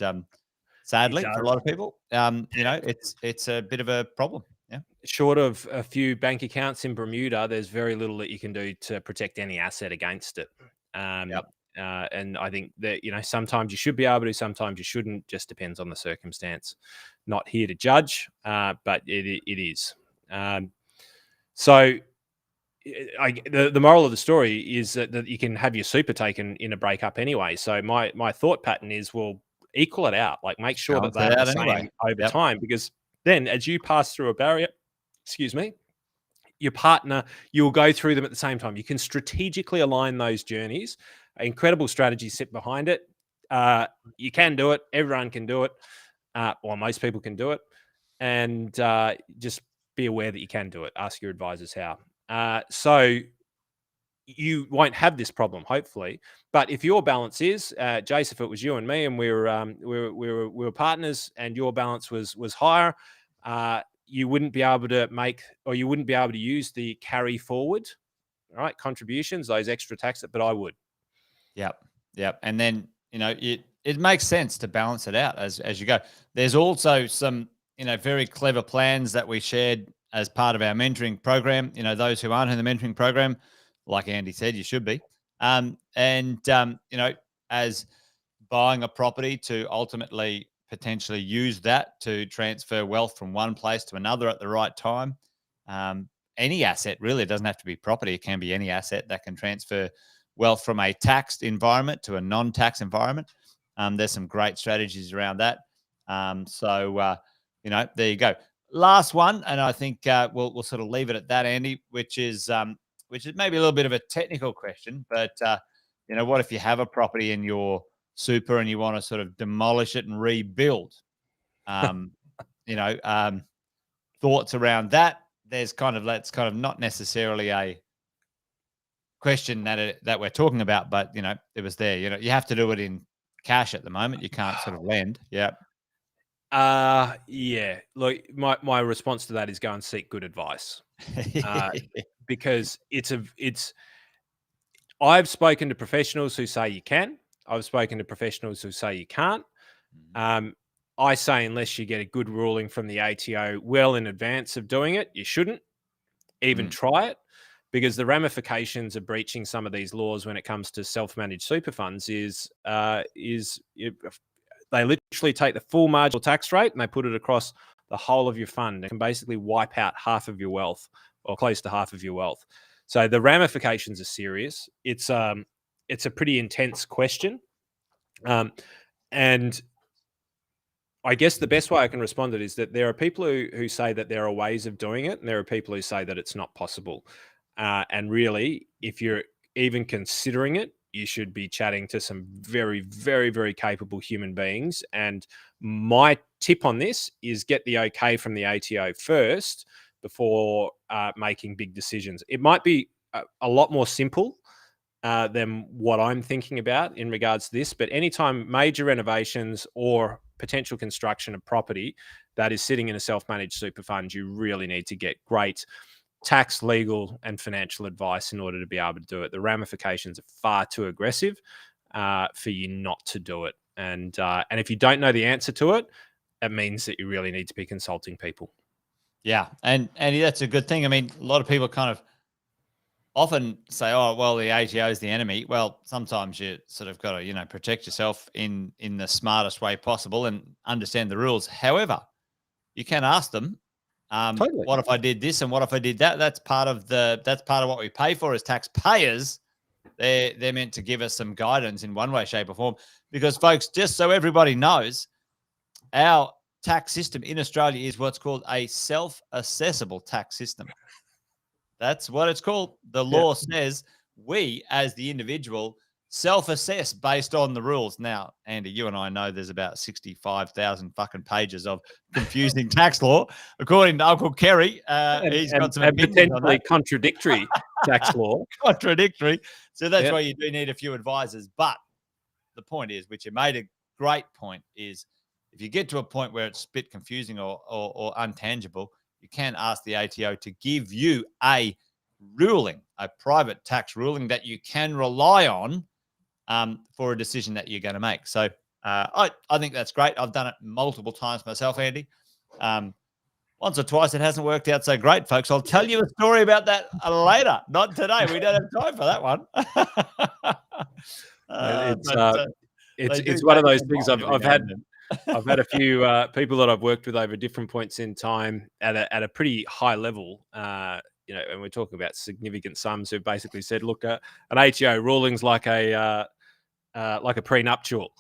sadly, for a lot of people, it's a bit of a problem. Yeah. Short of a few bank accounts in Bermuda, there's very little that you can do to protect any asset against it. And I think that, sometimes you should be able to, sometimes you shouldn't, just depends on the circumstance. Not here to judge, but it is. So the moral of the story is that you can have your super taken in a breakup anyway. So my thought pattern is, well, equal it out, like make sure that they're the same over time, because then as you pass through a barrier, your partner, you'll go through them at the same time. You can strategically align those journeys. Incredible strategies sit behind it. You can do it. Everyone can do it. Or most people can do it. And just be aware that you can do it. Ask your advisors how. So you won't have this problem, hopefully. But if your balance is, Jace, if it was you and me, and we were partners, and your balance was higher, you wouldn't be able to you wouldn't be able to use the carry forward, right? Contributions, those extra tax, but I would. Yep. And then, it makes sense to balance it out as you go. There's also some, very clever plans that we shared as part of our mentoring program. Those who aren't in the mentoring program, like Andy said, you should be. As buying a property to ultimately potentially use that to transfer wealth from one place to another at the right time. Any asset, really, it doesn't have to be property. It can be any asset that can transfer wealth from a taxed environment to a non-tax environment. There's some great strategies around that. There you go. Last one, and I think we'll sort of leave it at that, Andy, which is maybe a little bit of a technical question, but what if you have a property in your super and you want to sort of demolish it and rebuild? Thoughts around that? That's kind of not necessarily a question that we're talking about, but it was there. You have to do it in cash at the moment. You can't sort of lend. Yeah. Yeah. Look, my response to that is go and seek good advice, because I've spoken to professionals who say you can. I've spoken to professionals who say you can't. I say unless you get a good ruling from the ATO well in advance of doing it, you shouldn't even try it, because the ramifications of breaching some of these laws when it comes to self-managed super funds is they literally take the full marginal tax rate and they put it across the whole of your fund and can basically wipe out half of your wealth, or close to half of your wealth. So the ramifications are serious. It's a pretty intense question. And I guess the best way I can respond to it is that there are people who say that there are ways of doing it, and there are people who say that it's not possible. And really, if you're even considering it, you should be chatting to some very, very, very capable human beings. And my tip on this is get the okay from the ATO first before making big decisions. It might be a lot more simple than what I'm thinking about in regards to this, but anytime major renovations or potential construction of property that is sitting in a self-managed super fund, you really need to get great tax, legal, and financial advice in order to be able to do it. The ramifications are far too aggressive for you not to do it. And if you don't know the answer to it, it means that you really need to be consulting people. Yeah, and that's a good thing. I mean, a lot of people kind of often say, "Oh, well, the ATO is the enemy." Well, sometimes you sort of got to, protect yourself in the smartest way possible and understand the rules. However, you can ask them, Totally. what if I did this and what if I did that? That's part of what we pay for as taxpayers. They're meant to give us some guidance in one way, shape, or form. Because, folks, just so everybody knows, our tax system in Australia is what's called a self-assessable tax system. That's what it's called. The law says we, as the individual, self-assess based on the rules. Now, Andy, you and I know there's about 65,000 fucking pages of confusing tax law, according to Uncle Kerry. He's got some opinions potentially on that. contradictory tax law. Contradictory. So that's why you do need a few advisors. But the point is, which you made a great point, is if you get to a point where it's a bit confusing or untangible, you can ask the ATO to give you a ruling, a private tax ruling that you can rely on for a decision that you're going to make. So I think that's great. I've done it multiple times myself, Andy. Once or twice it hasn't worked out so great, folks. I'll tell you a story about that later. Not today. We don't have time for that one. It's one of those things I've had a few people that I've worked with over different points in time at a pretty high level, and we're talking about significant sums, who've basically said, look, an ATO ruling's like a prenuptial.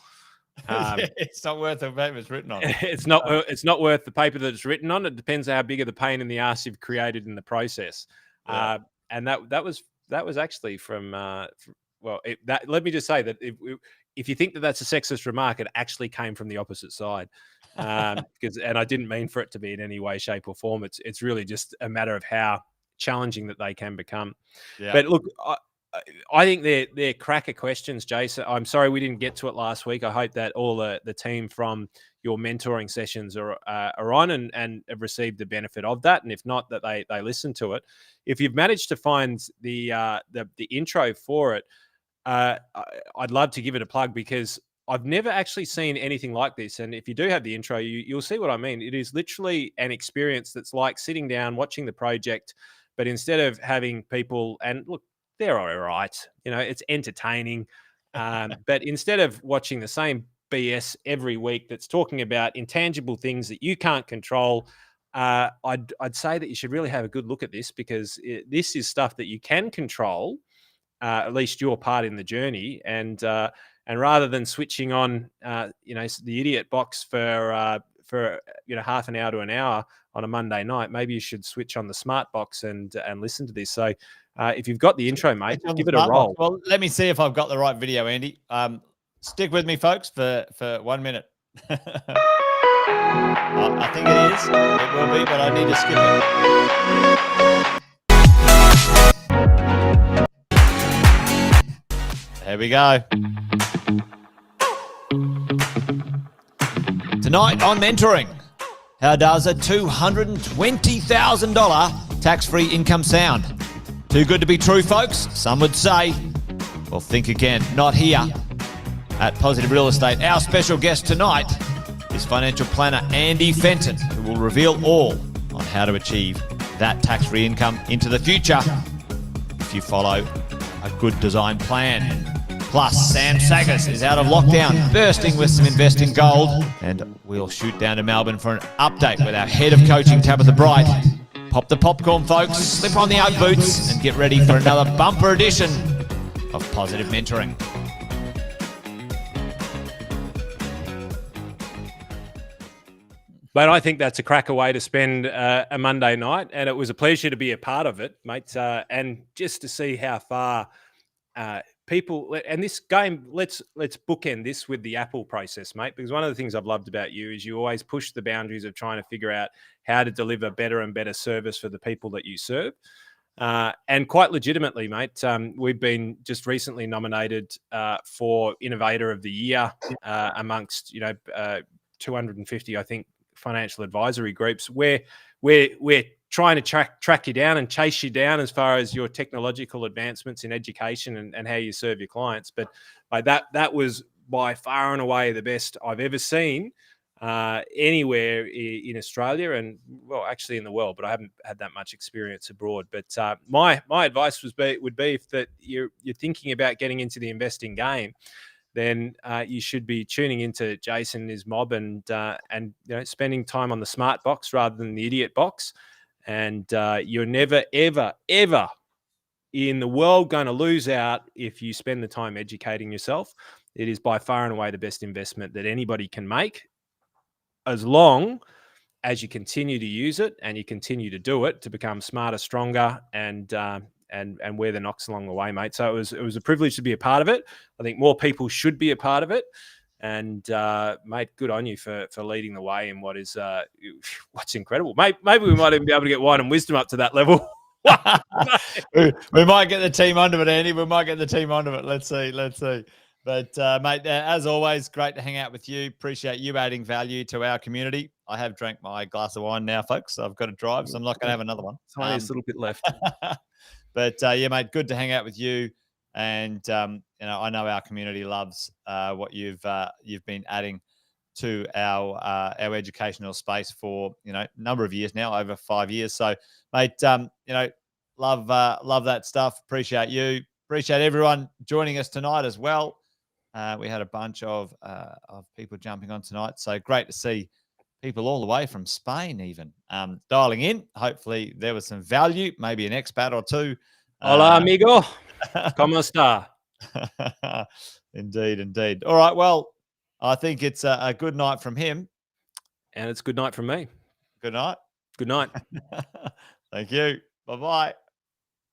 It's not worth the paper it's written on. It's not worth the paper that it's written on. It depends how big of the pain in the ass you've created in the process. Yeah. And that was actually from let me just say that if you think that that's a sexist remark, it actually came from the opposite side. And I didn't mean for it to be in any way, shape, or form. It's really just a matter of how challenging that they can become. Yeah. But look, I think they're cracker questions, Jason. I'm sorry we didn't get to it last week. I hope that all the team from your mentoring sessions are on and have received the benefit of that. And if not, that they listen to it. If you've managed to find the intro for it, I'd love to give it a plug, because I've never actually seen anything like this. And if you do have the intro, you'll see what I mean. It is literally an experience that's like sitting down, watching the project, but instead of having people, and look, they're all right, it's entertaining. But instead of watching the same BS every week that's talking about intangible things that you can't control, I'd say that you should really have a good look at this, because this is stuff that you can control, at least your part in the journey. And rather than switching on, the idiot box for half an hour to an hour on a Monday night, maybe you should switch on the smart box and listen to this. So if you've got the intro, mate, give it a roll. Well, let me see if I've got the right video, Andy. Stick with me, folks, for 1 minute. I think it is. It will be, but I need to skip it. There we go. Tonight on Mentoring, how does a $220,000 tax-free income sound? Too good to be true, folks? Some would say. Well, think again. Not here at Positive Real Estate. Our special guest tonight is financial planner Andy Fenton, who will reveal all on how to achieve that tax-free income into the future if you follow a good design plan. Plus, Sam Sagas is out of lockdown, bursting with some investing gold, and we'll shoot down to Melbourne for an update with our head of coaching, Tabitha Bright. Pop the popcorn, folks, slip on the Ugg boots, and get ready for another bumper edition of Positive Mentoring. But I think that's a cracker way to spend a Monday night, and it was a pleasure to be a part of it, mate, and just to see how far people, and this game, let's bookend this with the Apple process, mate, because one of the things I've loved about you is you always push the boundaries of trying to figure out how to deliver better and better service for the people that you serve. And quite legitimately, mate, we've been just recently nominated for Innovator of the Year amongst 250, I think, financial advisory groups, where we're trying to track you down and chase you down as far as your technological advancements in education and how you serve your clients. But that was by far and away the best I've ever seen anywhere in Australia, and well, actually in the world, but I haven't had that much experience abroad. But my advice would be if that you're thinking about getting into the investing game, then you should be tuning into Jason and his mob and spending time on the smart box rather than the idiot box. And you're never, ever, ever in the world going to lose out if you spend the time educating yourself. It is by far and away the best investment that anybody can make, as long as you continue to use it and you continue to do it to become smarter, stronger, and wear the knocks along the way, mate. So it was a privilege to be a part of it. I think more people should be a part of it. And mate, good on you for leading the way in what's incredible. Maybe we might even be able to get wine and wisdom up to that level. we might get the team onto it, Andy. We might get the team onto it. Let's see. But mate, as always, great to hang out with you. Appreciate you adding value to our community. I have drank my glass of wine now, folks. So I've got to drive, so I'm not going to have another one. Tiniest little bit left. But yeah, mate, good to hang out with you. And I know our community loves what you've been adding to our educational space for a number of years now, over 5 years. So, mate, love that stuff. Appreciate you. Appreciate everyone joining us tonight as well. We had a bunch of people jumping on tonight, so great to see people all the way from Spain even dialing in. Hopefully there was some value, maybe an expat or two. Hola, amigo. ¿Cómo está? Indeed. All right. Well, I think it's a good night from him. And it's good night from me. Good night. Good night. Thank you. Bye-bye.